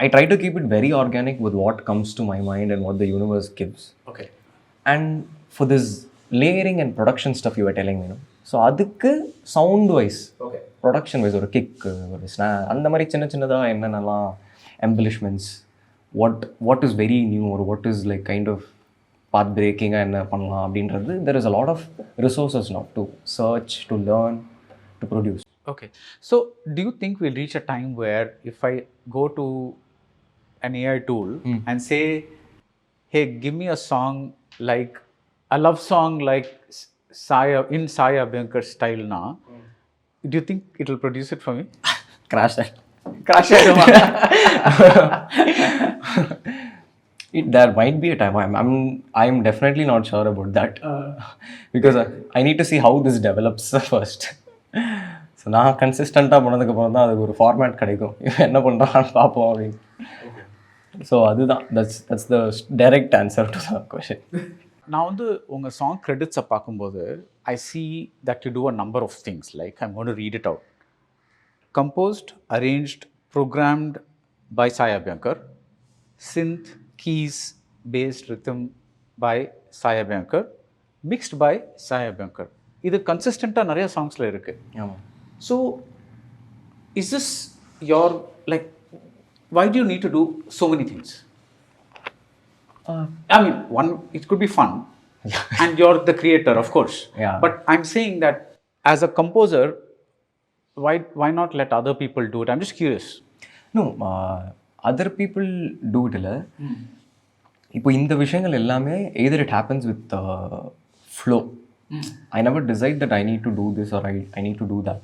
I try to keep it very organic with what comes to my mind and what the universe gives. Okay. And for this layering and production stuff you were telling me, no? So அதுக்கு sound wise, production wise ஒரு kick, ஒரு அந்த மாதிரி சின்ன சின்னதாக என்னென்னலாம் எம்பலிஷ்மெண்ட்ஸ், what is very new or what is like kind of path breaking என்ன பண்ணலாம் அப்படின்றது, there is a lot of resources now to search, to learn, to produce. Okay, so do you think we'll reach a time where if I go to an AI tool and say, hey, give me a song like a love song like Sai Abhyankkar style na, do you think it will produce it for me? Crash that. There might be a time. I'm definitely not sure about that because I need to see how this develops first. So நான் கன்சிஸ்டண்ட்டாக போனதுக்கப்புறம் தான் அதுக்கு ஒரு format கிடைக்கும், என்ன பண்ணுறான்னு பார்ப்போம் அப்படின்னு. ஸோ அதுதான் that's the direct answer to the question. நான் வந்து உங்கள் சாங் கிரெடிட்ஸை பார்க்கும்போது I see that you do a number of things, like I'm going to read it out. Composed, arranged, programmed by Sai Abhyankkar, synth, keys, bass, rhythm by Sai Abhyankkar, mixed by Sai Abhyankkar. இது கன்சிஸ்டண்ட்டாக நிறைய சாங்ஸில் இருக்குது. ஆமாம். So is this your, like, why do you need to do so many things? I mean, one, it could be fun and you're the creator, of course. Yeah. But I'm saying that as a composer, why not let other people do it? I'm just curious. No, other people do it இல்லை. இப்போ இந்த விஷயங்கள் எல்லாமே either it happens with flow. I never decide that I need to do this or I need to do that.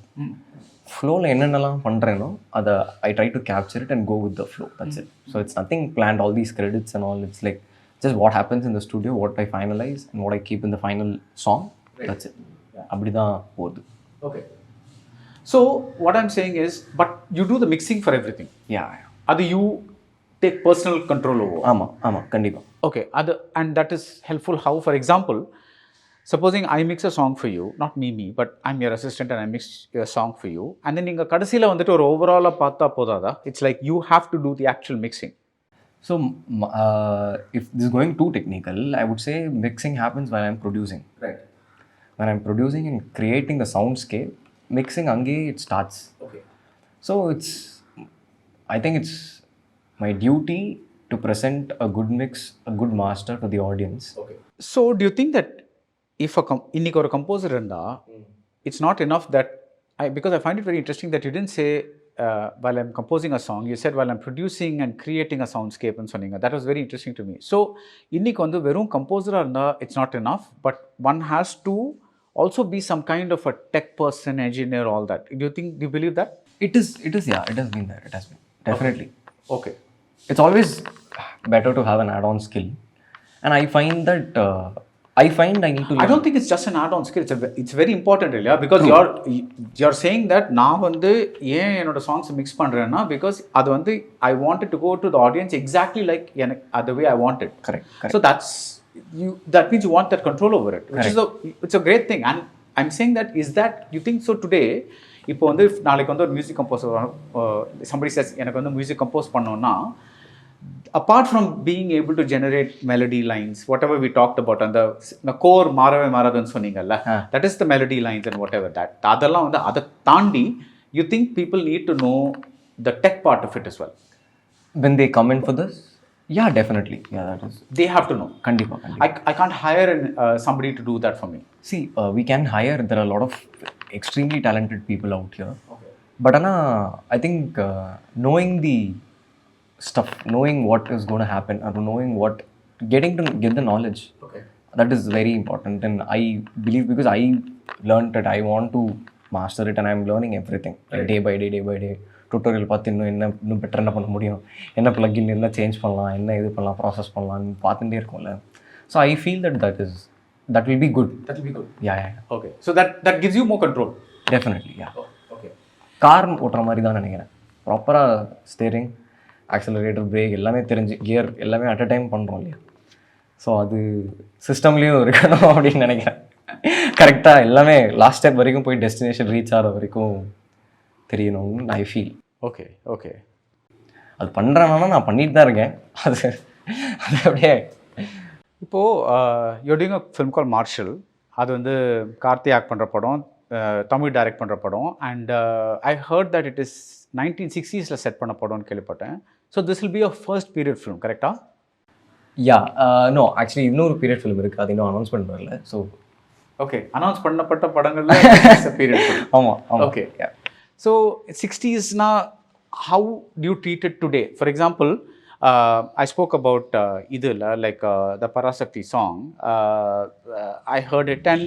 ஃப்ளோவில் என்னென்னலாம் பண்ணுறேனோ அதை I try to capture it and go with the flow. That's it. So it's nothing planned, all these credits and all. It's like just what happens in the studio, what I finalize and what I keep in the final song. Right. That's it. அப்படி தான் போகுது. Okay. So what I'm saying is, but you do the mixing for everything. Yeah. அது you take personal control over. ஆமாம் கண்டிப்பாக. Okay. And that is helpful. How, for example, supposing I mix a song for you, not me, but I'm your assistant and I mix a song for you, and then நீங்கள் கடைசியில் வந்துட்டு ஒரு ஓவராலாக பார்த்தா போதாதா? It's like you have to do the actual mixing. So if this is going too technical, I would say mixing happens while I'm producing. Right. When I'm producing and creating the soundscape, mixing ange it starts. Okay. So I think it's my duty to present a good mix, a good master to the audience. Okay. So do you think that if இன்னைக்கு ஒரு composer இருந்தால், it's not enough that because I find it very interesting that you didn't say while I'm composing a song, you said while I'm producing and creating a soundscape and சொன்னீங்க. That was very interesting to me. So இன்னைக்கு வந்து வெறும் கம்போசராக இருந்தால் it's not enough, but one has to also be some kind of a tech person, engineer, all that. Do you believe that? It is, yeah, it has been there. It has been. Definitely. Okay. It's always better to have an add-on skill. And I find that, I need to learn. I don't think it's just an add-on skill. It's very important, really, because you're saying that நான் வந்து ஏன் என்னோட songs mix பண்றேன்னா because அது வந்து I wanted to go to the audience exactly like the way I wanted. Correct. So that means you want that control over it, which is it's a great thing. And I'm saying that you think so today? இப்போ வந்து நாளைக்கு வந்து ஒரு music composer somebody says எனக்கு வந்து music compose பண்ணோம்னா apart from being able to generate melody lines, whatever we talked about, and the core மாறவே மாறாதுன்னு சொன்னீங்கல்ல, that is the melody lines and whatever that, அதெல்லாம் வந்து அதை தாண்டி you think people need to know the tech part of it as well? When they come in for this? Yeah, definitely. Yeah, that is. They have to know. Kandipa. I can't hire somebody to do that for me. See, we can hire, there are a lot of extremely talented people out here. Okay. But I think knowing the stuff, knowing what is going to happen, or knowing getting to get the knowledge, Okay. that is very important. And I believe, because I learned that I want to master it, and I'm learning everything, like day by day. Tutorial பார்த்து இன்னும் better என்ன பண்ண முடியும், என்ன plugin என்ன change பண்ணலாம், என்ன இது பண்ணலாம், ப்ராசஸ் பண்ணலாம்னு பார்த்துட்டே இருக்கும்ல. So I feel that will be good. That will be good. Yeah. Okay. So that gives you more control. Definitely, yeah. Oh, okay. Car ஓட்டுற மாதிரி தான் நினைக்கிறேன். ப்ராப்பராக ஸ்டேரிங், ஆக்சலரேட்டர், பிரேக் எல்லாமே தெரிஞ்சு, கியர் எல்லாமே அட் அ டைம் பண்ணுறோம் இல்லையா. ஸோ அது சிஸ்டம்லேயும் இருக்கணும் அப்படின்னு நினைக்கிறேன். கரெக்டாக எல்லாமே லாஸ்ட் ஸ்டெப் வரைக்கும் போய் டெஸ்டினேஷன் ரீச் ஆகிற வரைக்கும் தெரியணும்னு ஐ ஃபீல். ஓகே. அது பண்ணுறேன்னா நான் பண்ணிட்டு தான் இருக்கேன். அது அப்படியே இப்போது you're doing a film called Marshall. அது வந்து கார்த்தி ஆக்ட் பண்ணுற படம், தமிழ் டைரக்ட் பண்ணுற படம். And I heard that it is 1960s set பண்ண படம்னு கேள்விப்பட்டேன். So this will be a first period film, கரெக்டா? யா, நோ, ஆக்சுவலி இன்னொரு பீரியட் ஃபிலிம் இருக்குது, அது இன்னும் அனௌன்ஸ்மெண்ட் வரல. ஸோ ஓகே, அனௌன்ஸ் பண்ணப்பட்ட படங்கள்ல பீரியட் ஃபிலிம். ஆமாம். Okay. So 60s na, how do you treat it today? For example, I spoke about idula, like the Parasakti song. I heard it, and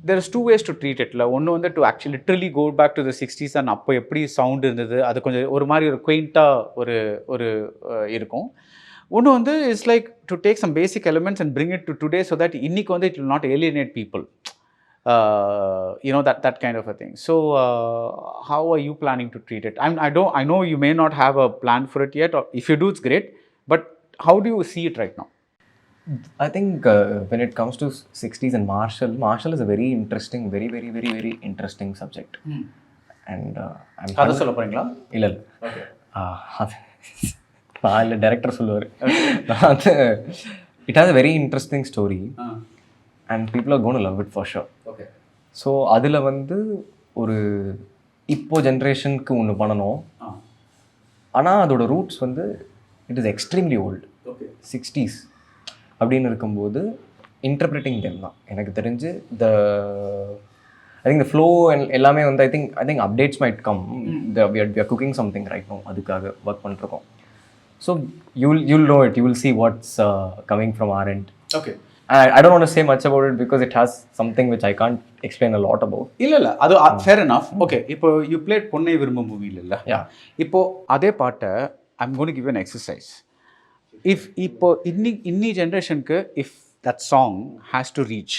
there's two ways to treat it. One வந்து to actually literally go back to the 60s and அப்போ எப்படி sound இருந்தது, அது கொஞ்சம் ஒரு மாதிரி ஒரு குயிண்டாக ஒரு இருக்கும். ஒன்று வந்து it's like to take some basic elements and bring it to today so that இன்னைக்கு வந்து it will not alienate people. That kind of a thing. So how are you planning to treat it? I know you may not have a plan for it yet, or if you do, it's great, but how do you see it right now? I think when it comes to 60s and Marshall is a very interesting, very very very very interesting subject. And கதை சொல்ல போறீங்களா? இல்லை நான் இல்லை, director சொல்லுவார். It has a very interesting story. And people are going to love it for sure. Okay. So அதில் வந்து ஒரு இப்போ ஜென்ரேஷனுக்கு ஒன்று பண்ணணும். ஆனால் அதோட ரூட்ஸ் வந்து it is extremely old. 60s அப்படின்னு இருக்கும்போது இன்டர்பிரேட்டிங் தெம் தான் எனக்கு தெரிஞ்சு. ஐ திங்க் த ஃப்ளோ எல்லாமே வந்து I think updates might come. we are cooking something right now, அதுக்காக ஒர்க் பண்ணிருக்கோம். So you'll know it, you will see what's coming from our end. Okay. I don't want to say much about it because it has something which I can't explain a lot about. இல்லை அது fair enough. Okay, இப்போ you played பொன்னை விரும்பும் மூவியில் இல்லை? Yeah. இப்போ அதே பாட்டை I'm going to give you an exercise. இப்போ இன்னி ஜென்ரேஷனுக்கு if that song has to reach,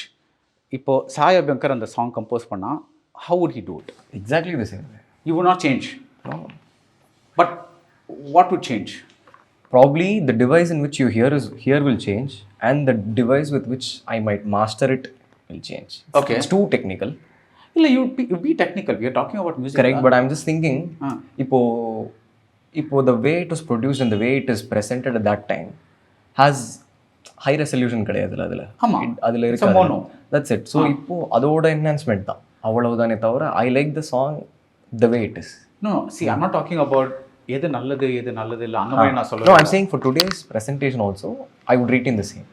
இப்போ சாய் அபியங்கர் அந்த சாங் கம்போஸ் பண்ணால் how would he do it? Exactly the same way. You would not change. No. But what would change? Probably the device in which you hear will change, and the device with which I might master it will change. Okay. It's too technical. இல்லை you be technical. We are talking about music. Correct, but I'm just thinking, இப்போ the way it was produced and the way it is presented at that time has high resolution கிடையாது அதில். ஆமாம், அதில் இருக்கு. That's it. So இப்போ அதோட enhancement தான், அவ்வளவுதானே தவிர I like the song the way it is. No, see, I'm not talking about எது நல்லது இல்லை அந்த மாதிரி நான் சொல்லுவேன். No, I'm saying for today's presentation also I would retain the same.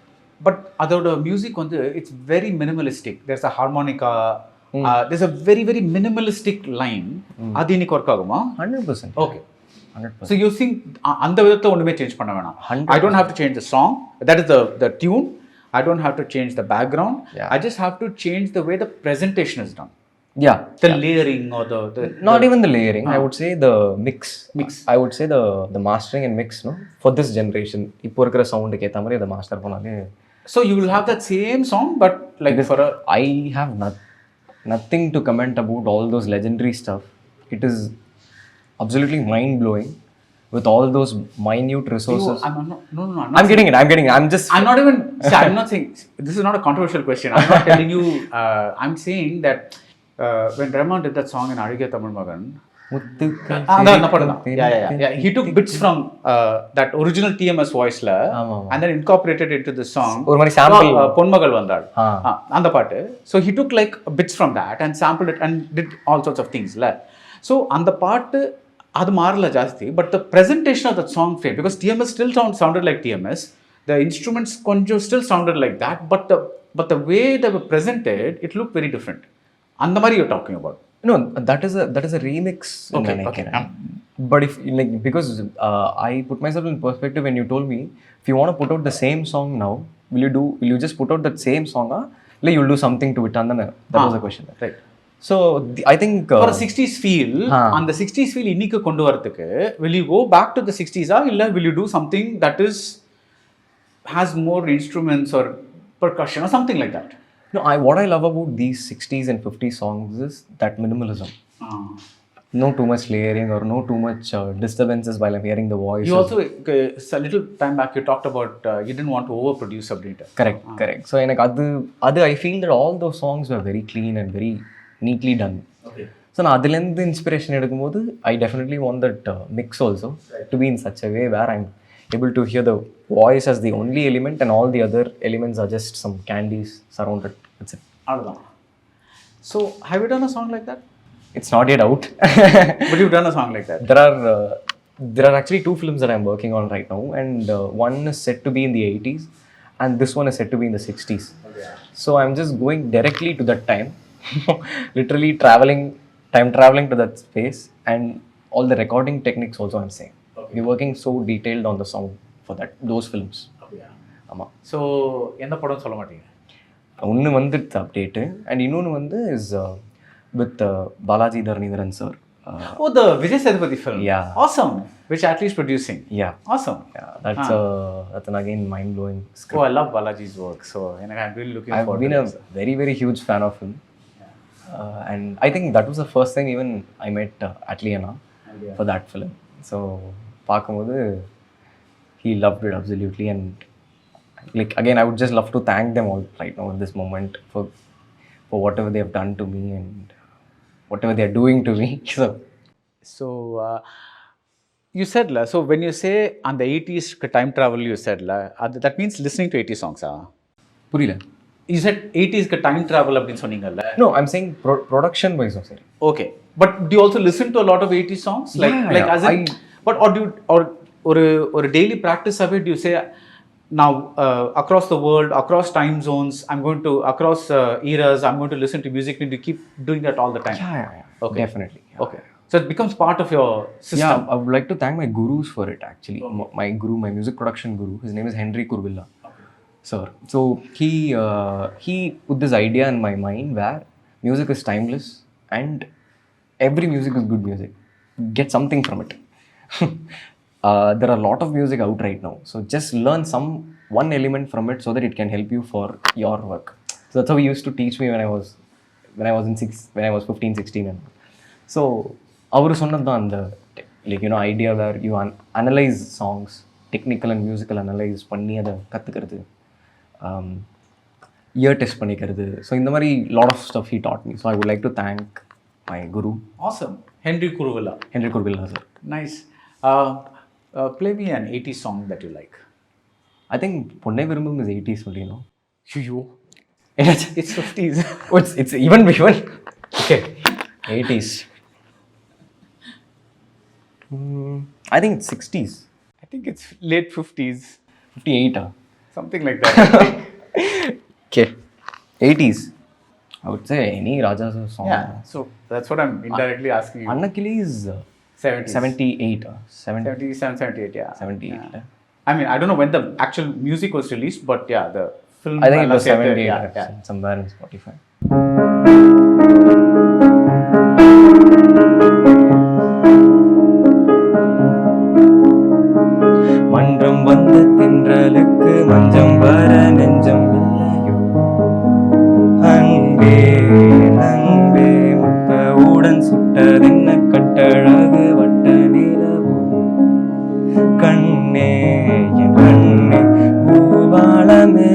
But அதோட மியூசிக் வந்து it's very minimalistic. There's a harmonica, there's a very very minimalistic line. அது இன்னைக்கு ஒர்க் ஆகுமா? 100%. Okay. 100%. So you think அந்த விதத்தை ஒண்ணுமே change பண்ண வேணாம். 100%. I don't have to change the song. That is the tune. I don't have to change the background. Yeah. I just have to change the way the presentation is done. Yeah. The layering or the Not even the layering. I would say the mix. I would say the mastering and mix, no? For this generation, இப்போ இருக்கிற சவுண்டுக்கு ஏற்ற மாதிரி அதை master பண்ணாலே. So you will have that same song, but like for a... I have nothing to comment about all those legendary stuff. It is absolutely mind blowing with all those minute resources. No, I'm getting it. I'm not even. See, I'm not saying this is not a controversial question. I'm not telling you. I'm saying that when Rahman did that song in Ariga Tamil Magan, yeah. He took bits from that original TMS voice la, and then incorporated it into the song. ஒரு மாதிரி sample பொன்மகள் வந்தாள் அந்த பாட்டு. So he took like bits from that and sampled it and did all sorts of things la. So அந்த பாட்டு அது மாறல ஜாஸ்தி, but the presentation of that song failed because TMS still sounded like TMS. The instruments கொஞ்சம் still sounded like that, but the way they were presented, it looked very different. அந்த மாதிரி you're talking about. No, that is a remix. Okay. But if like because I put myself in perspective when you told me if you want to put out the same song now, will you just put out that same song or like you'll do something to it? And then that was the question. Right. So I think for a 60s feel, and the 60s feel இன்னைக்கு கொண்டு வரதுக்கு will you go back to the 60s or illa will you do something that has more instruments or percussion or something like that? No, what I love about these 60s and 50s songs is that minimalism. No too much layering or no too much disturbances while I'm hearing the voice. You also a little time back you talked about you didn't want to overproduce அப்படின்ட்டு. Correct. So எனக்கு அது I feel that all those songs were very clean and very neatly done. Okay. So நான் அதுலேருந்து inspiration எடுக்கும்போது I definitely want that mix also to be in such a way where I'm able to hear the voice as the only element and all the other elements are just some candies surrounded. That's it. அவ்வளவுதான். So have you done a song like that? It's not yet out. But you've done a song like that. There are actually 2 films that I'm working on right now, and one is set to be in the 80s and this one is set to be in the 60s. Okay. So I'm just going directly to that time. Literally time traveling to that space, and all the recording techniques also I'm saying. Okay. We're working so detailed on the sound for those films. ஆமாம். So எந்த படம் சொல்ல மாட்டீங்க? ஒன்று வந்துட்டு update and இன்னொன்று வந்து is with Balaji Dharaneedharan sir. Oh, the Vijay Sethupathi film. Yeah. Awesome. Which Atlee is producing. Yeah. Awesome. Yeah, that's an again mind-blowing script. Oh, I love Balaji's work. So I'm really looking forward to it. I've been a very, very huge fan of him. And I think that was the first thing even I met Atliana for that film. So பார்க்கும்போது he loved it absolutely, and like again I would just love to thank them all right now in this moment for whatever they have done to me and whatever they are doing to me. So you said la, so when you say on the 80s time travel you said la, that means listening to 80s songs புரியல. You said 80s time travel அப்படினு சொன்னீங்கல்ல? No, I'm saying production wise of sorry. Okay, but do you also listen to a lot of 80s songs like as in, but or do you or daily practice of it, do you say now across the world, across time zones, I'm going to across eras, I'm going to listen to music, and you keep doing that all the time? Yeah. Okay. Definitely. Yeah. Okay. So it becomes part of your system. Yeah, I would like to thank my gurus for it actually. My guru, my music production guru, his name is Henry Kurvilla. Sir. So he put this idea in my mind where music is timeless and every music is good music. Get something from it. There are a lot of music out right now. So just learn one element from it so that it can help you for your work. So that's how he used to teach me when I was 15, 16. And so our சொன்னது அந்த like idea where you analyze songs, technical and musical analyze பண்ணி அதை கற்றுக்கிறது, ear test பண்ணிக்கிறது. So இந்த மாதிரி lot of stuff he taught me. So I would like to thank my guru. Awesome. Henry Kurvilla sir. Nice. Play me an 80s song that you like. I think பொன்னே விரும்பும் is 80s only, you know. It's 50s. Oh, it's even beyond. Okay. 80s. I think it's 60s. I think it's late 50s. 58. Something like that. Okay. 80s. I would say any Raja's song. Yeah, so that's what I'm indirectly asking you. Annakili is 70s. 78. 77, 78, yeah. 78. Yeah. I mean, I don't know when the actual music was released, but yeah, the film. I think it was 78. Yeah. Somewhere in Spotify. மன்றம் வந்த தென்றலுக்கு மஞ்சம் வர நெஞ்சம் இல்லையோ அன்பே அன்பே முத்தவுடன் சுட்டதென்ன கட்டழகு வட்ட நிலவோ கண்ணே என் கண்ணே பூவாளமே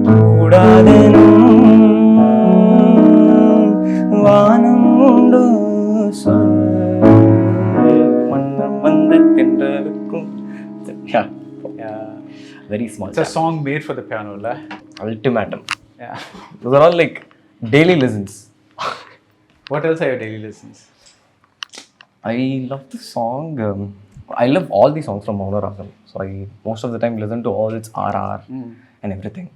கூடாதெனும் வானம் உண்டோ சொல் மன்றம் வந்த தென்றலுக்கும். Yeah. Very small. It's a song made for the piano, la? Ultimatum. Yeah. Those are all like daily listens. What else are your daily listens? I love the song. I love all the songs from Mauna Ragam. So I most of the time listen to all its RR and everything.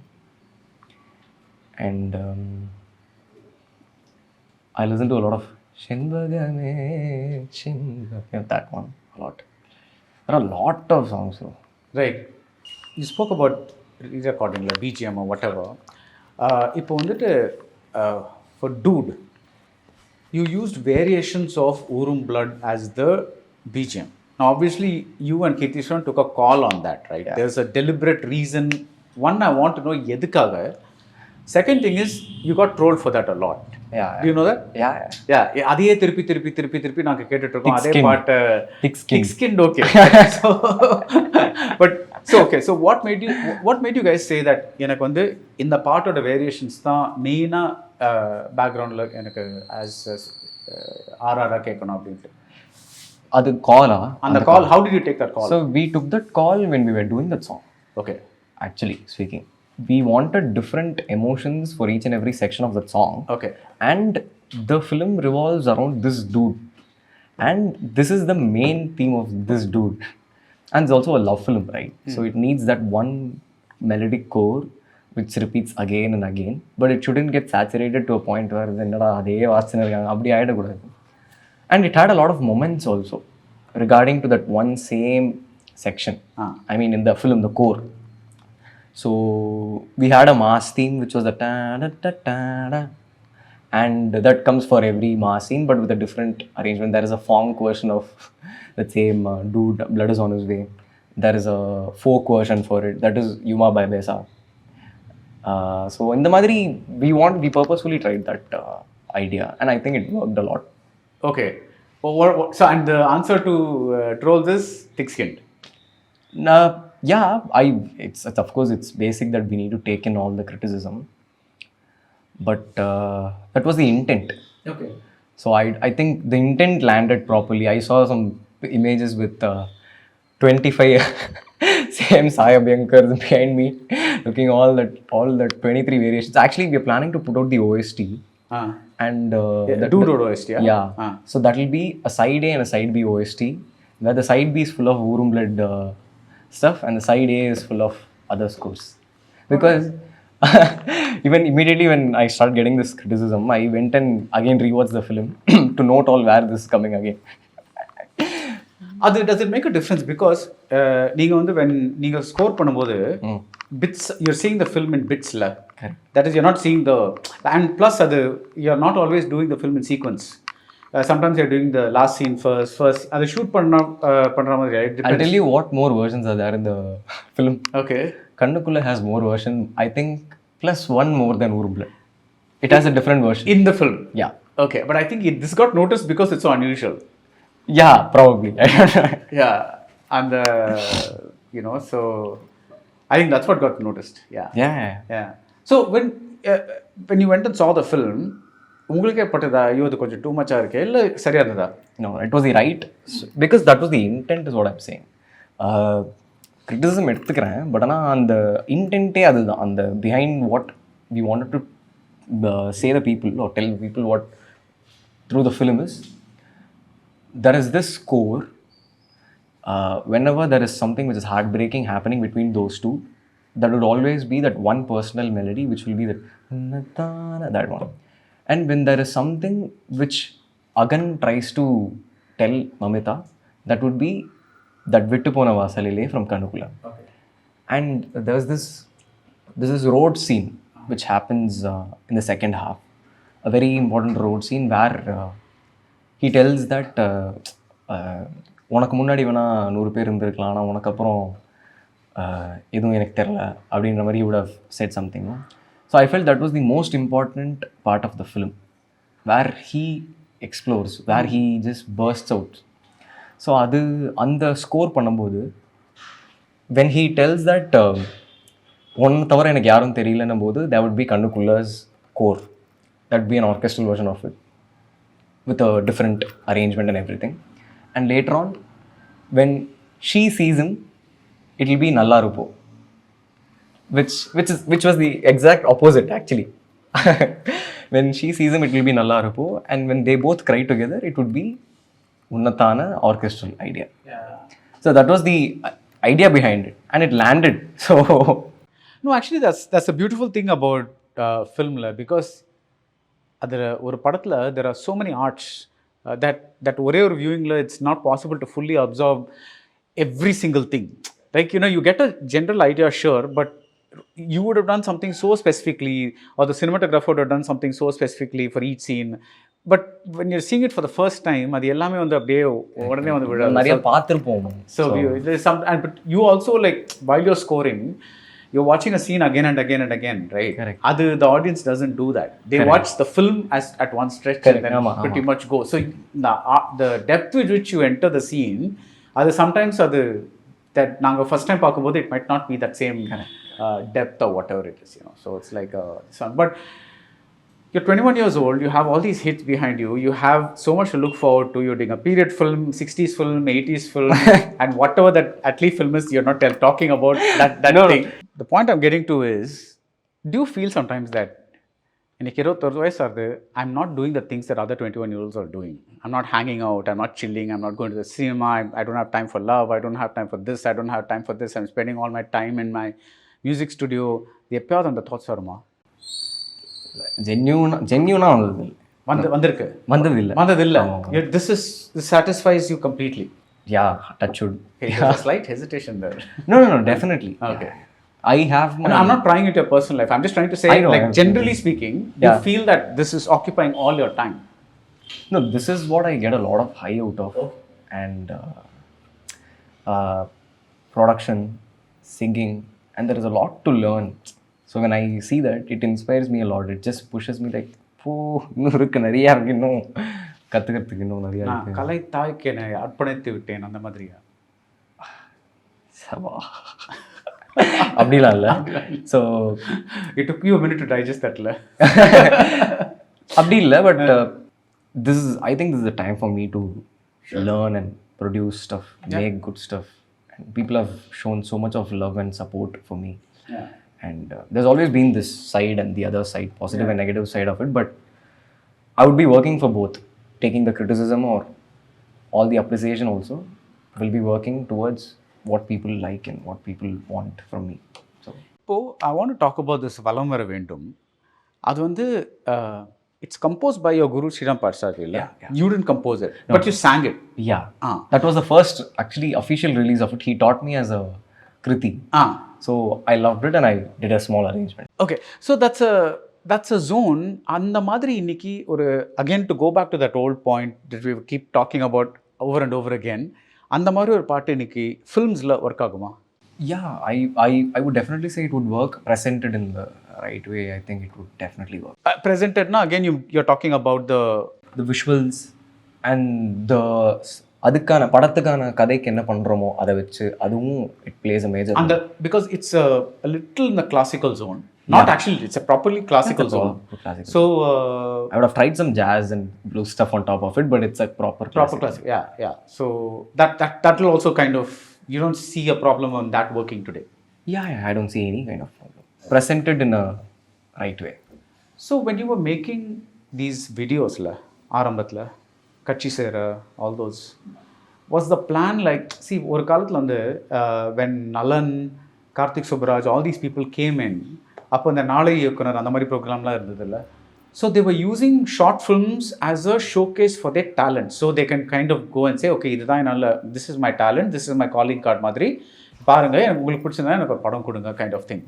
And I listen to a lot of Shinvagame, that one a lot. There are a lot of songs though. Right. You spoke about re-recording, like BGM or whatever. இப்போ வந்துட்டு for Dude, you used variations of Oorum Blood as the BGM. Now, obviously, you and Keithishwan took a call on that, right? Yeah. There's a deliberate reason. One, I want to know எதுக்காக. Second thing is, you got trolled for that a lot. Yeah. Do you know that? Yeah. Yeah. அதையே திருப்பி நாங்கள் கேட்டுட்டு இருக்கோம். அதே பாட்டு Thick skinned. Okay. So what made you guys say that எனக்கு வந்து இந்த பாட்டோட வேரியேஷன்ஸ் தான் மெயினாக பேக்ரவுண்டில் எனக்கு ஆஸ் ஆர்ஆராக கேட்கணும் அப்படின்ட்டு அது காலா அந்த கால் how did you take that call? So we took that call when we were doing that song. Okay. Actually speaking, we wanted different emotions for each and every section of that song. Okay. And the film revolves around this dude. And this is the main theme of this dude. And it's also a love film, right? So it needs that one melodic core which repeats again and again. But it shouldn't get saturated to a point where and it had a lot of moments also regarding to that one same section. I mean in the film, the core. So we had a mass theme which was the ta da da da da, and that comes for every mass scene but with a different arrangement. There is a funk version of the same dude, Blood is on his way. There is a folk version for it, that is Yuma by Besa. So in the madri we purposefully tried that idea and I think it worked a lot. Okay. So and the answer to trolls is thick-skinned. Yeah, it's of course it's basic that we need to take in all the criticism, but that was the intent. Okay. So I think the intent landed properly. I saw some images with 25 same Sai Abhyankkar behind me, looking all that 23 variations. Actually, we are planning to put out the OST. And Dude OST, yeah? Yeah. So that will be a side A and a side B OST, where the side B is full of Oorum Blood stuff and the side A is full of other scores. Because even immediately when I started getting this criticism, I went and again rewatched the film to note all where this is coming again. Does it make a difference? Because when you score பண்ணும்போது bits, you're seeing the film in bits la. That is, you're not seeing the, and plus you're not always doing the film in sequence. Sometimes you're doing the last scene first அதை shoot பண்ற மாதிரி. I'll tell you what more versions are there in the film. Okay. Kannukulla has more version, I think, plus one more than Oorum Blood. It has a different version In the film? Yeah. Okay, but I think this got noticed because it's so unusual. Yeah, probably. I don't know. Yeah, and so I think that's what got noticed. Yeah. So when you went and saw the film, உங்களுக்கே பட்டதா ஐயோ அது கொஞ்சம் two மச்சாக இருக்கு இல்லை சரியாக இருந்ததா? No, it was the right, because that was the intent is what I'm saying. Criticism எடுத்துக்கிறேன், but ஆனால் அந்த இன்டென்ட்டே அதுதான். அந்த behind what we wanted to say the people or tell the people what through the film is, there is this score, whenever there is something which is heartbreaking happening between those two, that would always be that one personal melody which will be that one. And when there is something which Agan tries to tell Mamita, that would be that Vittu Pona Vasalile from Kanukula. Okay. And there's this road scene which happens in the second half, a very important road scene where he tells that உனக்கு முன்னாடி வேணா 100 பேர் இருந்திருக்கலாம், ஆனால் உனக்கு அப்புறம் எதுவும் எனக்கு தெரில அப்படின்ற மாதிரி he would have said something. No? So I felt that was the most important part of the film, where he explores, where he just bursts out. So அது அந்த ஸ்கோர் பண்ணும்போது when he tells that ஒன்று தவிர எனக்கு யாரும் தெரியலன்னும் போது that would be Kannukula's core. That would be an orchestral version of it with a different arrangement and everything. And later on, when she sees him, it will be Nalla Rupo, which was the exact opposite actually. When she sees him, it will be Nalla Rupo, and when they both cry together, it would be Unnathana orchestral idea. Yeah. So that was the idea behind it, and it landed. So no, actually that's a beautiful thing about film la, because adha oru padathula there are so many arts that ஒரே ஒரு viewing la it's not possible to fully absorb every single thing. Like, you know, you get a general idea, sure, but you would have done something so specifically, or the cinematographer would have done something so specifically for each scene. But when you're seeing it for the first time, அது எல்லாமே வந்து அப்படியே உடனே வந்து விட நிறைய பார்த்துருப்போம். So there's some, and but you also, like, while you're scoring, you're watching a scene again and again and again, right? Correct. The audience doesn't do that. They Correct. watch the film as at one stretch. Correct. And then pretty much go. So the depth with which you enter the scene, அது sometimes அது that நாங்கள் first time பார்க்கும்போது it might not be that same depth or whatever it is, you know. So it's like but you're 21 years old, you have all these hits behind you, you have so much to look forward to. You're doing a period film, 60s film, 80s film, and whatever that athlete film is, you're not talking about that no, thing. No. The point I'm getting to is, do you feel sometimes that எனக்கு 21 வயசு ஆகுது, I'm not doing the things that other 21-year-olds are doing. I'm not hanging out, I'm not chilling, I'm not going to the cinema, I don't have time for love, I don't have time for this, I don't have time for this, I'm spending all my time in my music studio. எப்பயாவது அந்த thoughts வருமா? ஜென்யூனா வந்ததில்லை. This satisfies you completely. Yeah, touch wood. There's a slight hesitation there. No, definitely. Okay. I have I'm not prying into your personal life. I'm just trying to say, like, generally speaking, you feel that this is occupying all your time. No, this is what I get a lot of high out of. And production, singing, and there is a lot to learn. So when I see that, it inspires me a lot. It just pushes me like, இன்னும் இருக்கு, நிறையா இருக்கு, இன்னும் கற்றுக்கிறதுக்கு இன்னும் நிறையா இருக்கு. கலை தாய்க்கு என்னை அர்ப்பணித்து விட்டேன் அந்த மாதிரியா? சவா அப்படிலாம் இல்லை. So it took you a minute to digest that. அப்படி இல்லை, but I think this is the time for me to learn and produce stuff, make good stuff. And people have shown so much of love and support for me. Yeah. And there's always been this side and the other side, positive and negative side of it, but I would be working for both, taking the criticism or all the appreciation also. Will be working towards what people like and what people want from me. So I want to talk about this Valam Vara Vendum. அது வந்து it's composed by your guru Sriram Parsad. Yeah. You didn't compose it, but you sang it. Yeah. That was the first actually official release of it. He taught me as a kriti. So I loved it and I did a small arrangement. Okay, so that's a zone. அந்த மாதிரி இன்னைக்கு ஒரு, again to go back to that old point that we keep talking about over and over again, அந்த மாதிரி ஒரு பாட்டு இன்னைக்கு ஃபிலிம்ஸில் work ஆகுமா? Yeah, I would definitely say it would work. Presented in the right way, I think it would definitely work. Presented na, again you're talking about the visuals and the அதுக்கான படத்துக்கான கதைக்கு என்ன பண்றோமோ அதை வச்சு அதுவும் it plays a major role. Because it's a little in the classical zone. Not actually, it's a properly classical zone. Classical. So I would have tried some jazz and blues stuff on top of it, but it's a proper classic. Yeah. So that will also kind of, you don't see a problem on that working today. Yeah, I don't see any kind of problem. Presented in a right way. So when you were making these videos la ஆரம்பத்துல கட்சி சேர all those, was the plan like, see ஒரு காலத்துல வந்து when Nalan Karthik Subraj, all these people came in. அப்போ இந்த நாளை இயக்குனர் அந்த மாதிரி ப்ரோக்ராம்லாம் இருந்ததில்ல. So they were using short films as a showcase for their talent. So they can kind of go and say, okay, இதுதான் என்னால், this is my talent, this is my calling card மாதிரி பாருங்க, எனக்கு உங்களுக்கு பிடிச்சிருந்தா எனக்கு ஒரு படம் கொடுங்க kind of thing.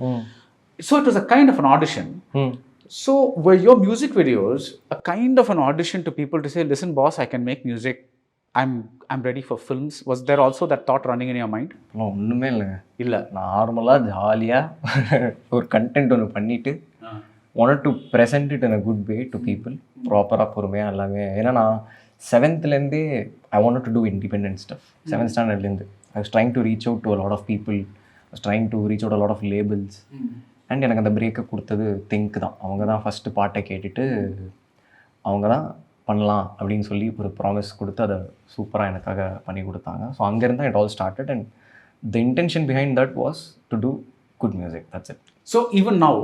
So it was a kind of an audition. So were your music videos a kind of an audition to people to say, listen boss, I can make music, I'm ready for films? Was there also that thought running in your mind? ஒன்றுமே இல்லை, நார்மலாக ஜாலியாக ஒரு content ஒன்று பண்ணிவிட்டு wanted to present it in a good way to people, ப்ராப்பராக பொறுமையாக எல்லாமே. ஏன்னா நான் 7th I wanted to do independent stuff. 7th standardலேருந்து I was trying to reach out to a lot of people, I was trying to reach out a lot of labels. And எனக்கு அந்த பிரேக்கை கொடுத்தது think தான். அவங்க தான் first பாட்டை கேட்டுட்டு அவங்க தான் பண்ணலாம் அப்படின்னு சொல்லி ஒரு ப்ராமிஸ் கொடுத்து அதை சூப்பராக எனக்காக பண்ணி கொடுத்தாங்க. ஸோ அங்கேருந்து it all started and the intention behind that was to do good music. That's it. So even now,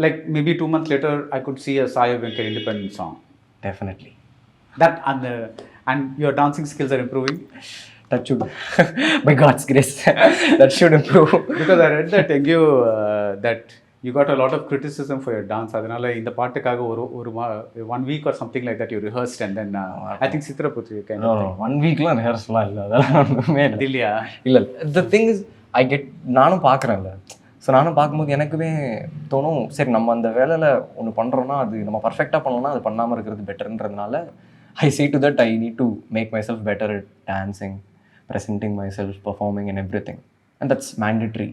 like maybe 2 months later, I could see a Sai Abhyankkar independent song. Definitely. That and your dancing skills are improving. That should, by God's grace, that should improve. Because I read that that you got a lot of criticism for your dance. அதனால இந்த பாட்டுக்காக ஒரு 1 week or something like that you rehearsed and then I think Sitraputri kind of thing. 1 weekலாம் rehearsal இல்ல, அதெல்லாம் ஒண்ணுமே இல்லையா? இல்ல. The thing is, நானும் பார்க்குறேன்ல, so நானும் பார்க்கும்போது எனக்குமே தோணும், சரி நம்ம அந்த வேலையில் ஒன்று பண்ணுறோன்னா அது நம்ம பர்ஃபெக்டாக பண்ணோன்னா அது பண்ணாமல் இருக்கிறது பெட்டர்ன்றதுனால I see to that I need to make myself better at dancing, presenting myself, performing and everything. And that's mandatory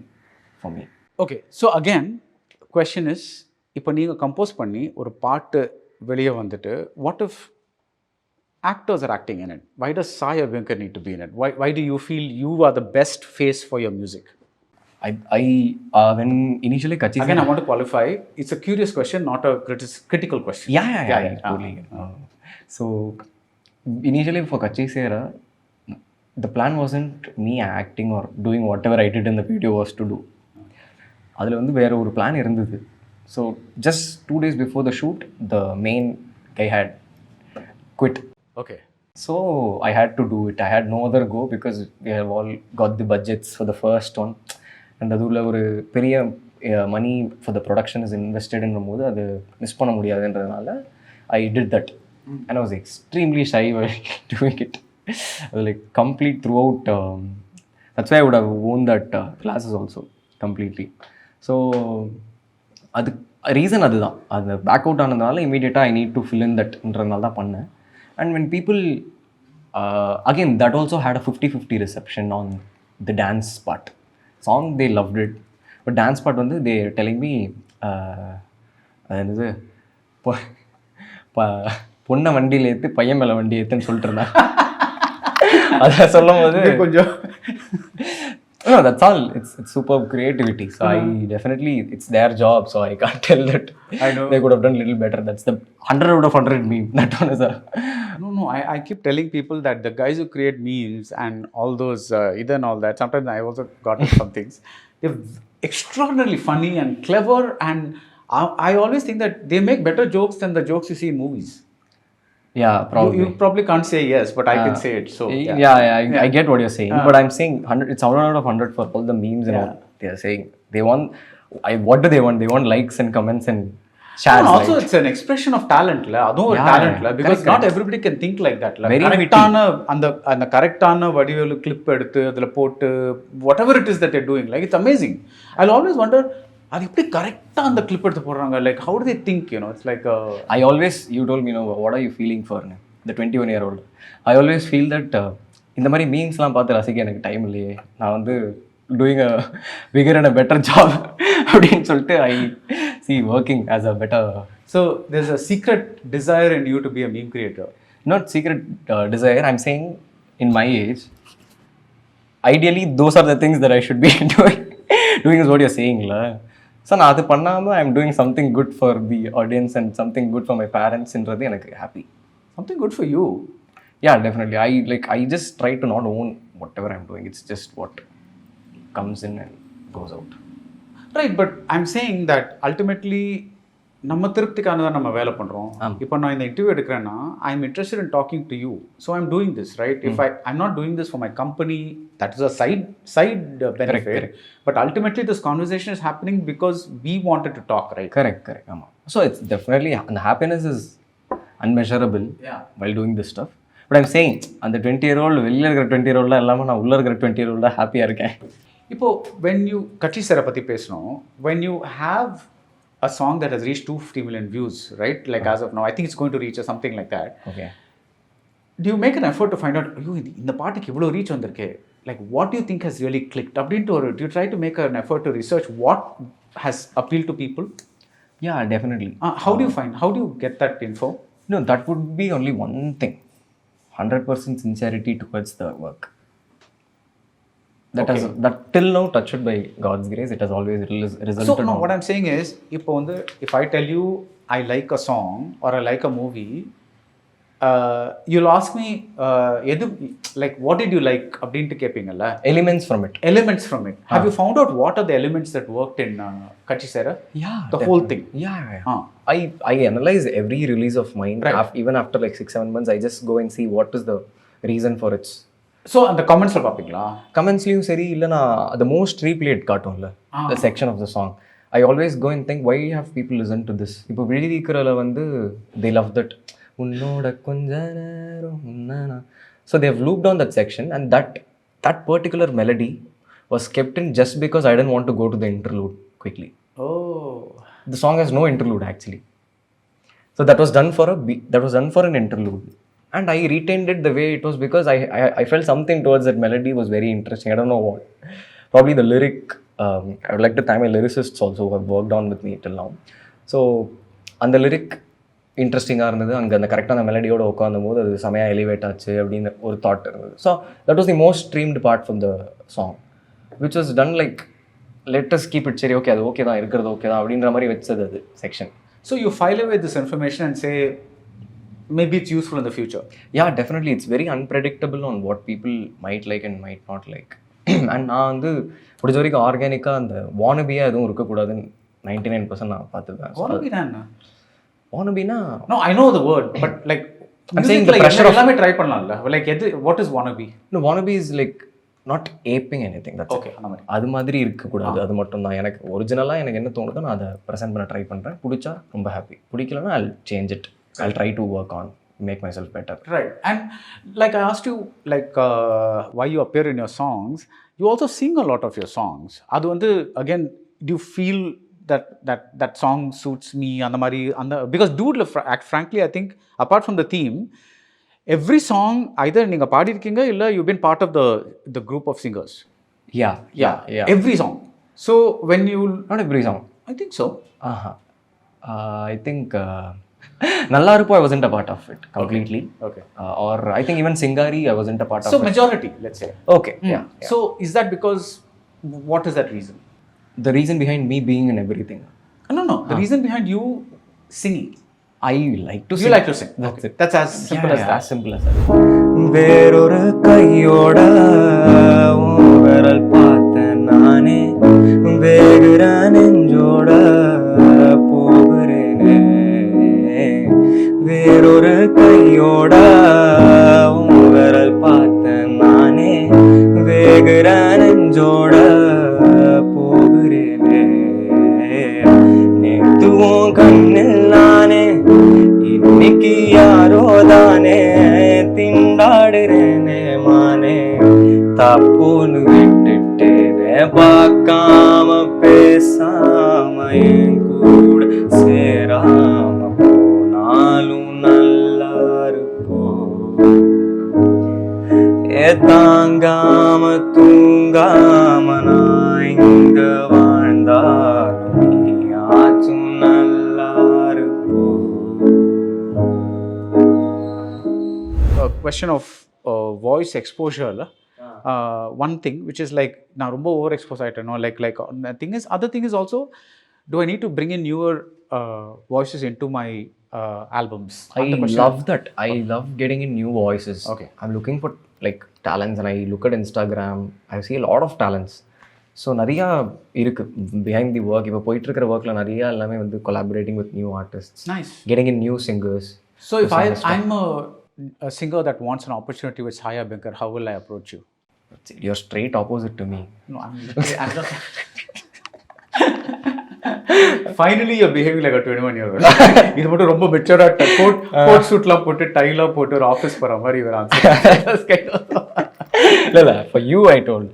for me. Okay, so again, question is, இப்போ நீங்கள் கம்போஸ் பண்ணி ஒரு பாட்டு வெளியே வந்துட்டு, what if actors are acting in it? Why does Sai Abhyankkar need to be in it? Why do you feel you are the best face for your music? When initially Kachi... Again, I want to qualify. It's a curious question, not a critical question. Yeah. Totally. So, initially for Kachi Sera, the plan wasn't me acting or doing whatever I did in the video was to do. அதில் வந்து வேறு ஒரு plan இருந்தது. So, just 2 days before the shoot, the main guy had quit. Okay. So, I had to do it. I had no other go because we have all got the budgets for the first one. And அதுல ஒரு பெரிய money for the production is இன்வெஸ்டட்ன்ற போது அது miss பண்ண முடியாதுன்றதுனால I did that and I was extremely shy doing it. அது like complete throughout. That's why I would have own that classes also completely. So அது reason அதுதான். அது back out ஆனதுனால இமீடியட்டாக I need to fill in தட்ன்றதுனால தான் பண்ணேன். And when people again that also had a 50-50 reception on the dance part. Song they loved it, but dance part வந்து they telling me என்னது பொண்ணை வண்டியில் ஏற்று பையன் மேலே வண்டி ஏற்றுன்னு சொல்லிட்டு இருந்தாங்க. அதை சொல்லும் போது கொஞ்சம் no, that's all. It's superb creativity. So I definitely, it's their job. So I can't tell that. I know they could have done little better. That's the 100 out of 100 meme. That one is a... No. I keep telling people that the guys who create memes and all those, either and all that, sometimes I also got some things. They're extraordinarily funny and clever. And I always think that they make better jokes than the jokes you see in movies. Yeah, probably. You probably can't say yes, but I can say it. So I get what you're saying, but I'm saying 100. It's 100 out of 100 for all the memes and all they are saying. They want. What do they want? They want likes and comments and shares. No, also, it's an expression of talent, la. Adho talent, la. Because not everybody can think like that, la. Very correctana and the correctana vadivelu clip eduthu adula pottu whatever it is that they're doing, like it's amazing. I'll always wonder, அது எப்படி கரெக்டாக அந்த clip எடுத்து போடுறாங்க? Like how to they think, you know? It's like I always, you told me, know what are you feeling for the 21-year-old. I always feel that இந்த மாதிரி மீம்ஸ்லாம் பார்த்து ரசிக்க எனக்கு டைம் இல்லையே, நான் வந்து doing a bigger and a better job அப்படின்னு சொல்லிட்டு I see working as a better. So there is a secret desire in you to be a meme creator. Not secret desire, I am saying in my age ideally those are the things that I should be doing is what you're சேயிங்ல. So நான் அது பண்ணாமல் I am doing something good for the audience and something good for my பேரண்ட்ஸ்ன்றது எனக்கு happy. Something good for you? Yeah, definitely. I just try to not own what ever I am doing. It's just what comes in and goes out. Right, but I'm saying that ultimately நம்ம திருப்திக்கான தான் நம்ம வேலை பண்ணுறோம். இப்போ நான் இந்த interview எடுக்கிறேன்னா I am interested in talking to you, so I am doing this right. If I'm not doing this for my company, that is a side benefit, but ultimately this conversation is happening because we wanted to talk, right? Correct. ஆமாம். So it's definitely அந்த happiness is unmeasurable while doing this stuff. But I'm saying அந்த 20-year-old வெளியில் இருக்கிற 20-year-old இல்லாமல் நான் உள்ளே இருக்கிற 20-year-old ஹாப்பியாக இருக்கேன். இப்போது வென் யூ கட்சி சாரை பற்றி பேசணும், when you have a song that has reached 250 million views, right? Like as of now, I think it's going to reach or something like that. Okay. Do you make an effort to find out, இந்த பாட்டுக்கு இவ்வளோ reach வந்திருக்கு, like what do you think has really clicked? அப்படின்ட்டு ஒரு do you try to make an effort to research what has appealed to people? Yeah, definitely. How do you get that info? No, that would be only one thing. 100% sincerity towards the work. That till now, touched by God's grace, it has always resulted. So no, what I'm saying is, if I tell you I like a song or I like a movie, you'll ask me, like what did you like? அப்படின்ட்டு கேட்பீங்கல்ல. Elements from it. Have you found out what are the elements that worked in Kachi Sera? Yeah. The whole thing. Yeah. I analyze every release of mine. Right. Even after like 6-7 months, I just go and see what is the reason for its. So அந்த கமெண்ட்ஸில் பார்ப்பீங்களா? கமெண்ட்ஸ்லையும் சரி, இல்லைனா the most replayed காட்டும்ல, the section of the song. I always go and think, why have people listened to this? இப்போ விழுதிக்கிறல வந்து they love that உன்னோட கொஞ்ச நேரம் உன்னானா. So they have looped on that section, and that particular melody was kept in just because I didn't want to go to the interlude quickly. Oh. The song has no interlude actually. So that was done for an interlude. And I retained it the way it was because I felt something towards that melody was very interesting. I don't know what. Probably the lyric. I would like to thank my lyricists also who have worked on with me till now. So, and the lyric இன்ட்ரெஸ்டிங்காக இருந்தது. அங்கே அந்த கரெக்டாக அந்த மெலடியோட உட்காந்தும் போது அது செமையாக elevate ஆச்சு அப்படின்னு ஒரு தாட் இருந்தது. So that was the most streamed part from the song, which was done like let's keep it சரி ஓகே, அது ஓகே தான், இருக்கிறது ஓகே தான் அப்படின்ற மாதிரி வச்சது அது section. So you file away this information and say maybe it's useful in the future. Yeah, definitely. It's very unpredictable on what people might like and might not like. And நான் வந்து முடிஞ்ச வரைக்கும் ஆர்கானிக்காக அந்த வானபியாக எதுவும் இருக்கக்கூடாதுன்னு 99% நான் பார்த்துருக்கேன். வானபினா no, I know the word, but like I'm saying the pressure of எல்லாமே ட்ரை பண்ணலாம்ல. like what is wannabe? No, wannabe is like not aping anything. That's okay. அது மாதிரி இருக்கக்கூடாது. அது மட்டும் தான் எனக்கு ஒரிஜினலாக எனக்கு என்ன தோணுதோ நான் அதை ப்ரெசென்ட் பண்ண ட்ரை பண்ணுறேன். பிடிச்சா ரொம்ப ஹாப்பி, பிடிக்கலன்னா I'll change it. I'll try to work on, make myself better. Right. And like I asked you, like why you appear in your songs, you also sing a lot of your songs. Adu vandu again, do you feel that song suits me and the because dude, frankly I think apart from the theme, every song either neenga paadi irkinga illa you've been part of the group of singers. Yeah. Every song. So when you not every song, I think so. I think Nallarupo I wasn't a part of it completely. Okay. Or I think even Singari I wasn't a part of it. So majority, let's say. Okay. Yeah. So is that because, what is that reason? The reason behind me being in everything. No. The reason behind you singing. I like to sing. You like to sing. That's it. That's as simple as that. As simple as that. வேறொரு கையோட விரல் பார்த்த நானே வேகுற நெஞ்சோட போகிறேனே, வேறொரு கையோட விரல் பார்த்த நானே வேகுற நெஞ்சோட போகிறேனே, நேத்துவும் கண்ணில் நானே இன்னைக்கு யாரோ தானே திண்டாடுறேனே மானே, தப்புன்னு விட்டுட்டேனே பார்க்காம பேசாம என் கூட சேராம போனாலும் நல்லா இருப்போம், தாங்காம தூங்காம நான் இங்க வாழ்ந்தாலும் நீ ஆச்சும் நல்லா இருப்போம். Question of voice exposure, one thing which is like now romba overexposed I don't know, like the thing is, other thing is also, do I need to bring in newer voices into my albums? I love that. I love getting in new voices. Okay. I'm looking for like talents and I look at Instagram, I see a lot of talents. So நிறையா இருக்குது behind the work. இப்போ போயிட்டுருக்கிற ஒர்க்கில் நிறையா எல்லாமே வந்து collaborating with new artist, nice. Getting in new singers. So if I'm a singer that wants an opportunity with Sai Abhyankkar, how will I approach you? You're straight opposite to me. No, I'm not. Finally you're behaving like a 21-year-old. இது மட்டும் ரொம்ப மெச்சூர்டா code சூட்லாம் போட்டு டைலாம் போட்டு ஒரு office போற மாதிரி இவர் answer. இல்ல for you I told.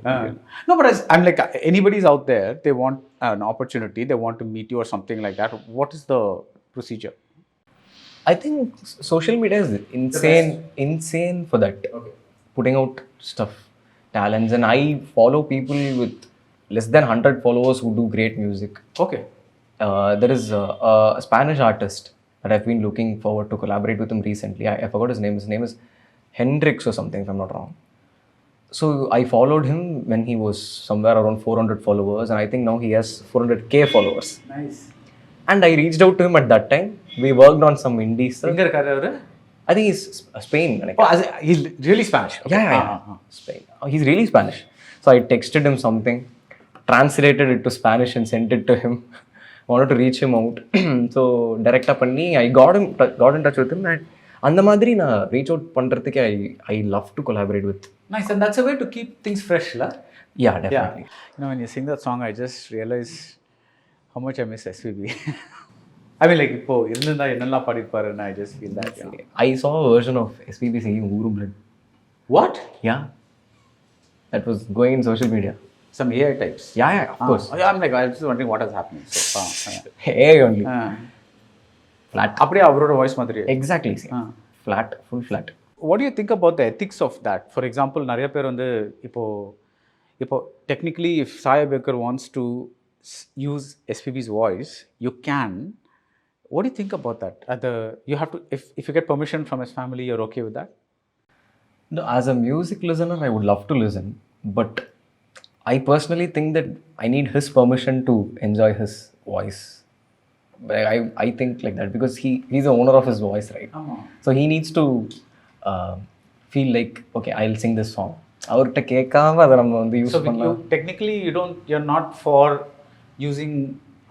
No, but I'm like, anybody's out there, they want an opportunity, they want to meet you or something like that. What is the procedure? I think social media is insane for that. Okay. Putting out stuff, talents, and I follow people with less than 100 followers who do great music. Okay. There is a Spanish artist that I've been looking forward to collaborate with him recently. I forgot his name. His name is Hendrix or something, if I'm not wrong. So I followed him when he was somewhere around 400 followers, and I think now he has 400k followers. Nice. And I reached out to him at that time. We worked on some indie stuff. எங்க இருக்காரு அவரு? I think he's Spain. Oh, he's really Spanish. Okay. Yeah. Spain. He's really Spanish. So I texted him something, translated it to Spanish and sent it to him. Wanted to reach him out. So direct up panni, I got in touch with him, and அந்த மாதிரி நான் reach out பண்ணுறதுக்கு I love to collaborate with. Nice, and that's a way to keep things fresh, la? Yeah, definitely. Yeah. You know, when you sing that song, I just realized how much I miss SPB. I mean, like, இப்போ இருந்திருந்தா என்னெல்லாம் பாடிருப்பாருன்னு I just feel that. Yeah. I saw a version of SPB singing Oorum. What? Yeah. That was going in social media. Some AI types. Yeah, of course. I'm like, I was just wondering what is happening. So, Hey, only. Flat. அப்படியே அவரோட voice மாதிரி. Exactly. Flat, full flat. What do you think about the ethics of that? For example, நிறைய பேர் வந்து இப்போ technically if Sai Abhyankkar wants to use SPB's voice, you can. What do you think about that? You have to, if you get permission from his family, you're okay with that? No, as a music listener, I would love to listen, but I personally think that I need his permission to enjoy his voice. But I think like that because he's the owner of his voice, right? So he needs to feel like, okay, I'll sing this song. அவர்கிட்ட கேட்காம அதை நம்ம வந்து use பண்ணலாம். Technically you're not for using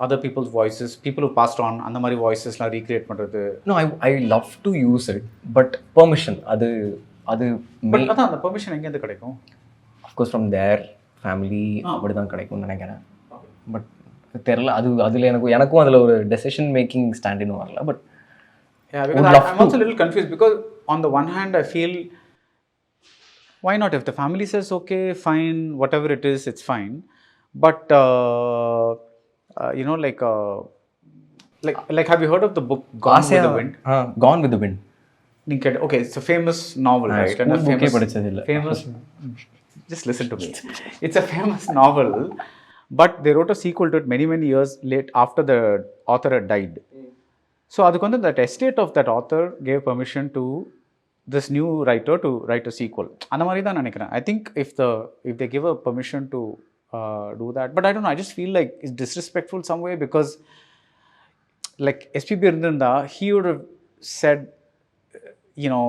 other people's voices, people who passed on, அந்த மாதிரி voicesலாம் recreate பண்ணுறது. No, I love to use it, but permission அது but அதான் அந்த permission எங்கேருந்து கிடைக்கும்? Of course from their family அப்படி தான் கிடைக்கும்னு நினைக்கிறேன். பட் தெரியல, அதில் எனக்கும் அதில் ஒரு டெசிஷன் மேக்கிங் ஸ்டாண்டின்னு வரல. But I'm also a little confused because on the one hand I feel why not, if the family says okay, fine, whatever it is, it's fine. But you know, like have you heard of the book Gone with the Wind? Gone with the Wind. Okay, it's a famous novel, right? And a famous just listen to me. It's a famous novel, but they wrote a sequel to it many years late after the author had died. So adukku vandu that estate of that author gave permission to this new writer to write a sequel. அந்த மாதிரி தான் நினைக்கிறேன். I think if they give a permission to do that, but I don't know, I just feel like it's disrespectful some way because like SPB irundha, he would have said, you know,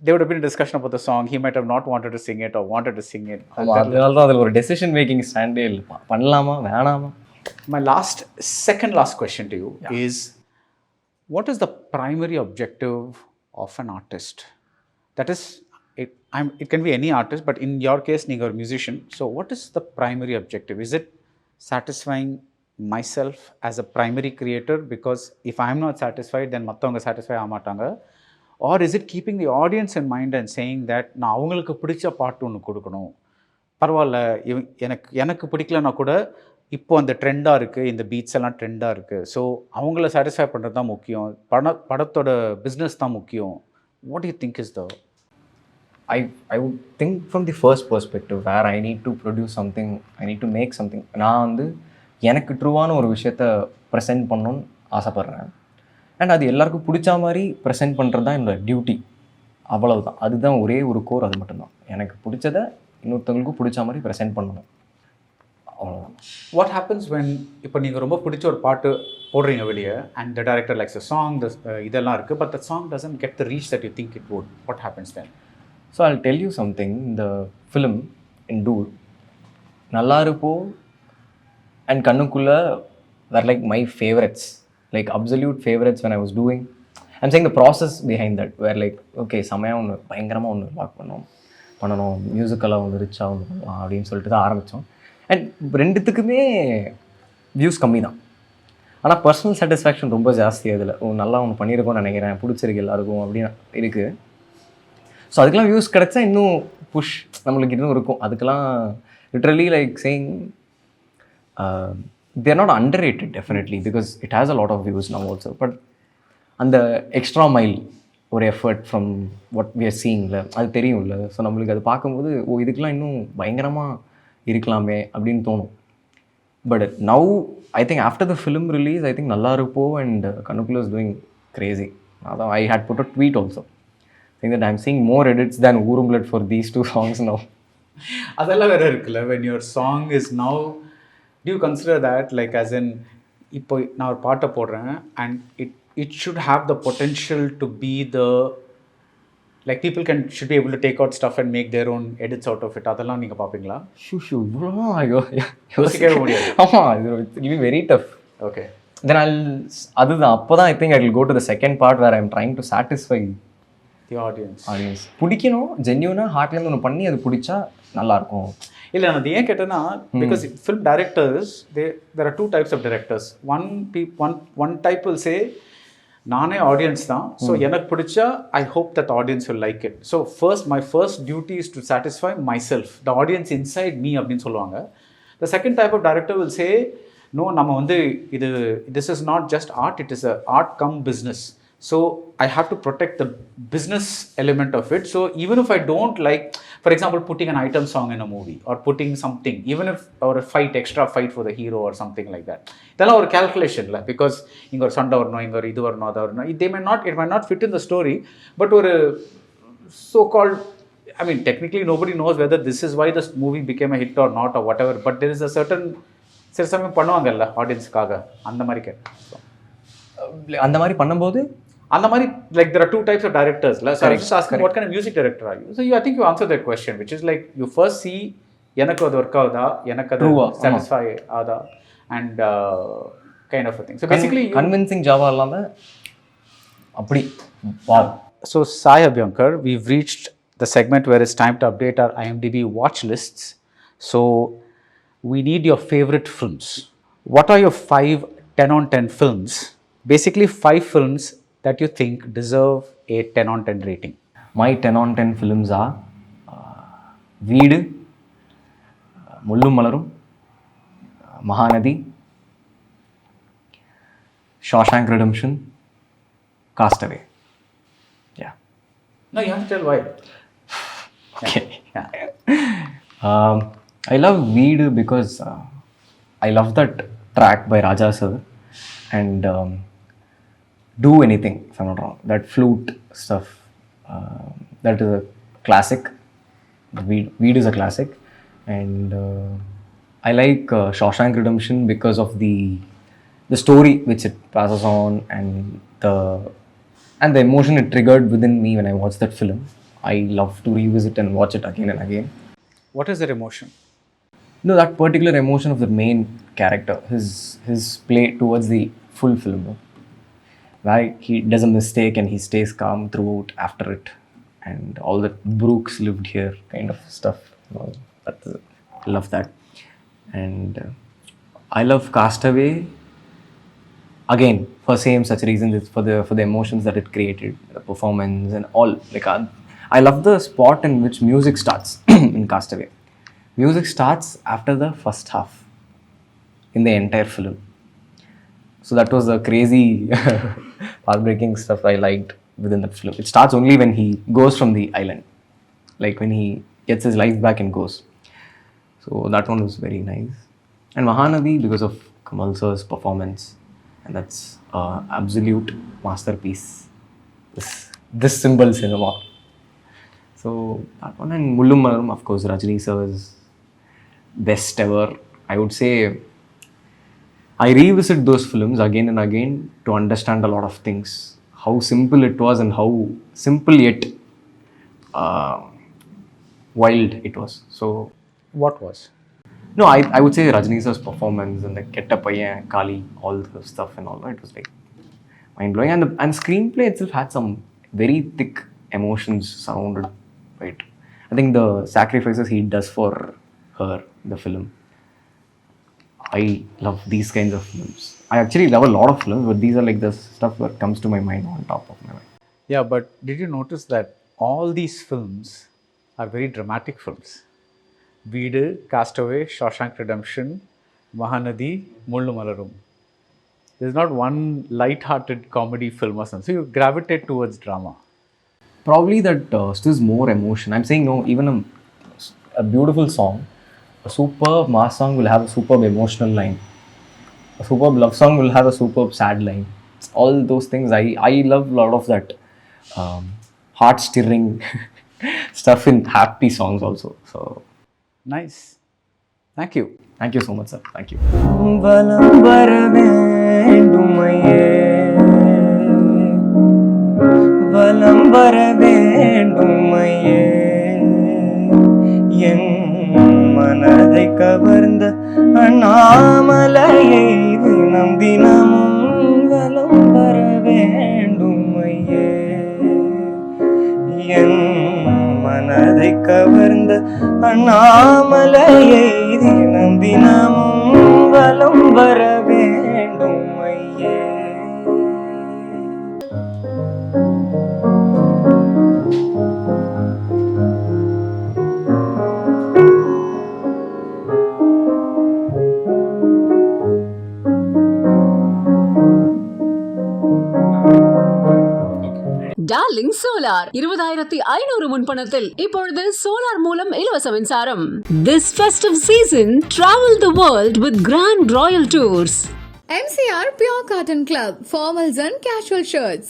there would have been a discussion about the song. He might have not wanted to sing it or wanted to sing it. அதனால தான் அதில் ஒரு decision making ஸ்டாண்டே இல்லை. பண்ணலாமா வேணாமா? My second last question to you is, what is the primary objective of an artist? That is, it can be any artist, but in your case, you're a musician. So what is the primary objective? Is it satisfying myself as a primary creator? Because if I'm not satisfied, then mattavanga satisfy ஆமாட்டாங்க. Or is it keeping the audience in mind and saying that நான் அவங்களுக்கு பிடிச்ச பாட்டு ஒன்று கொடுக்கணும், பரவாயில்ல எனக்கு பிடிக்கலன்னா கூட இப்போ அந்த ட்ரெண்டாக இருக்குது, இந்த பீட்ஸ் எல்லாம் ட்ரெண்டாக இருக்குது, ஸோ அவங்கள சாட்டிஸ்ஃபை பண்ணுறது தான் முக்கியம், படத்தோட பிஸ்னஸ் தான் முக்கியம். What do you think is the... I would think from the first perspective where I need to produce something, I need to make something. நான் வந்து எனக்கு ட்ரூவான ஒரு விஷயத்த ப்ரெசென்ட் பண்ணணும்னு ஆசைப்பட்றேன். அண்ட் அது எல்லாருக்கும் பிடிச்ச மாதிரி ப்ரெசென்ட் பண்ணுறது தான் என்னோடய டியூட்டி. அவ்வளவுதான். அதுதான் ஒரே ஒரு கோர். அது மட்டும்தான். எனக்கு பிடிச்சதை இன்னொருத்தவங்களுக்கும் பிடிச்ச மாதிரி ப்ரெசென்ட் பண்ணணும். அவ்வளோதான். வாட் ஹேப்பன்ஸ் வென் இப்போ நீங்கள் ரொம்ப பிடிச்ச ஒரு பாட்டு போடுறீங்க வெளியே and the director likes a song, இதெல்லாம் இருக்குது, but the song doesn't get the reach that you think it would. What happens then? So I'll tell you something. இந்த ஃபிலிம் இன் டூர் நல்லா இருப்போ and Kannukulla were like my favorites, like absolute favorites when I was doing. I'm saying the process behind that, where like, okay, செமையாக ஒன்று பயங்கரமாக ஒன்று lock பண்ணணும் மியூசிக்கலாக ஒன்று ரிச்சாக ஒன்று பண்ணலாம் அப்படின்னு சொல்லிட்டு தான் ஆரம்பித்தோம். அண்ட் ரெண்டுத்துக்குமே வியூஸ் கம்மி தான், ஆனால் பர்சனல் சாட்டிஸ்ஃபேக்ஷன் ரொம்ப ஜாஸ்தி. அதில் நல்லா ஒன்று பண்ணியிருக்கோன்னு நினைக்கிறேன், பிடிச்சிருக்கு எல்லாருக்கும் அப்படின்னு இருக்குது. ஸோ அதுக்கெலாம் வியூஸ் கிடச்சா இன்னும் புஷ் நம்மளுக்கு இன்னும் இருக்கும். அதுக்கெலாம் literally like saying they are not underrated definitely because it has a lot of views now also, but அந்த எக்ஸ்ட்ரா மைல் ஒரு effort from what we are சீயிங்கில் அது தெரியும்ல. ஸோ நம்மளுக்கு அது பார்க்கும்போது இதுக்கெலாம் இன்னும் பயங்கரமாக இருக்கலாமே அப்படின்னு தோணும். But now I think after the film release I think நல்லா இருப்போ and Kannukulla is doing crazy. அதான் I had put a tweet also saying that I'm seeing more edits than Oorum blood for these two songs now. அதெல்லாம் வேறு இருக்குல்ல. when your song is now, do you consider that like as in இப்போ நான் ஒரு பாட்டை போடுறேன் and it should have the potential to be the like people should be able to take out stuff and make their own edits out of it? அதெல்லாம் நீங்கள் பார்ப்பீங்களா? இவ்வளோ யோசிக்கவே முடியாது. ஆமாம், it will be very tough. Okay, then அதுதான் அப்போ தான் I think I will go to the second part where I'm trying to satisfy the audience. பிடிக்கணும், ஜென்யூனாக ஹார்ட்லேருந்து ஒன்று பண்ணி அது பிடிச்சா நல்லாயிருக்கும். இல்லை, நான் அது ஏன் கேட்டேன்னா, because film directors there are two types of directors. One type will say நானே ஆடியன்ஸ் தான், ஸோ எனக்கு பிடிச்சா I hope that audience will like it. So my first duty is to satisfy myself, the audience inside me அப்படின்னு சொல்லுவாங்க. The second type of director will say no, நம்ம வந்து this is not just art, it is a art cum business. So I have to protect the business element of it. So even if I don't like, for example, putting an item song in a movie or putting something, even if or a extra fight for the hero or something like that, then our calculation la, because inga or sanda varno, inga or idu varno, adu varno, it might not fit in the story, but or so called, I mean technically nobody knows whether this is why this movie became a hit or not or whatever, but there is a certain something பண்ணுவாங்கல்ல ஆடியன்ஸ்க்காக, அந்த மாதிரி கேட்டேன். அந்த மாதிரி பண்ணும்போது அந்த மாதிரி like there are two types of directors. So I was just asking, what kind of music director are you? So I think you answered that question, which is like you first see எனக்கு அது work ஆகுதா, எனக்கு அது satisfy ஆகுதா, and kind of a thing. So basically convincing Java இல்லாமல் அப்படி. Wow. So Sai Abhyankkar, we've reached the segment where it's time to update our IMDb watch lists. So we need your favorite films. What are your 5 10 on 10 films? Basically 5 films that you think deserve a 10 on 10 rating. My 10 on 10 films are Veedu, Mullum Malarum, Mahanadi, Shawshank Redemption, Castaway. Yeah. No, you have to tell why. Okay. Yeah. I love Veedu because I love that track by Raja sir and Do Anything, if I'm not wrong. That flute stuff, that is a classic. Veed is a classic. And I like Shawshank Redemption because of the story which it passes on and the emotion it triggered within me when I watched that film. I love to revisit and watch it again and again. What is that emotion? No, that particular emotion of the main character, his play towards the full film. Like he does a mistake and he stays calm throughout after it, and all that Brooks lived here kind of stuff. I love that. And I love Castaway again for same such reasons. It's for the emotions that it created, the performance and all. Like I love the spot in which music starts in Castaway. Music starts after the first half in the entire film. So that was the crazy heartbreaking stuff I liked within that film. It starts only when he goes from the island, like when he gets his life back and goes. So that one was very nice. And Mahanadi because of Kamal sir's performance, and that's absolute masterpiece. This symbol cinema. So that one. And Mullum Malarum, of course, Rajini sir's best ever. I would say I revisit those films again and again to understand a lot of things. How simple it was and how simple yet wild it was. So What was? No, I would say Rajini's performance and the Ketta Paiyan, Kali, all the stuff and all. It was like mind blowing, and the screenplay itself had some very thick emotions surrounded. Right, I think the sacrifices he does for her, the film. I love these kinds of films. I actually love a lot of films, but these are like the stuff that comes to my mind on top of my mind. Yeah, but did you notice that all these films are very dramatic films? Veedu, Castaway, Shawshank Redemption, Mahanadi, Mullu Malarum. There's not one light-hearted comedy film or something. So you gravitate towards drama. Probably that stirs more emotion. I'm saying no, even a beautiful song, a superb mass song will have a superb emotional line. A superb love song will have a superb sad line. All those things, I love a lot of that heart-stirring stuff in happy songs also. So, Nice. Thank you. thank you so much, sir. Thank you. வலம்பர வேண்டுமையே என் மனதை கவர்ந்த அண்ணாமலையை தினம் தினமும் வலம்பர வேண்டுமையே என் மனதை கவர்ந்த அண்ணாமலையை தினம் தினமும் வலம்பர வேண்டுமையே. டார்லிங் சோலார் 20,500 முன்பணத்தில் இப்பொழுது சோலார் மூலம் இலவச மின்சாரம். This festive season, travel the world with Grand Royal Tours. MCR Pure Cotton Club, formals and casual shirts.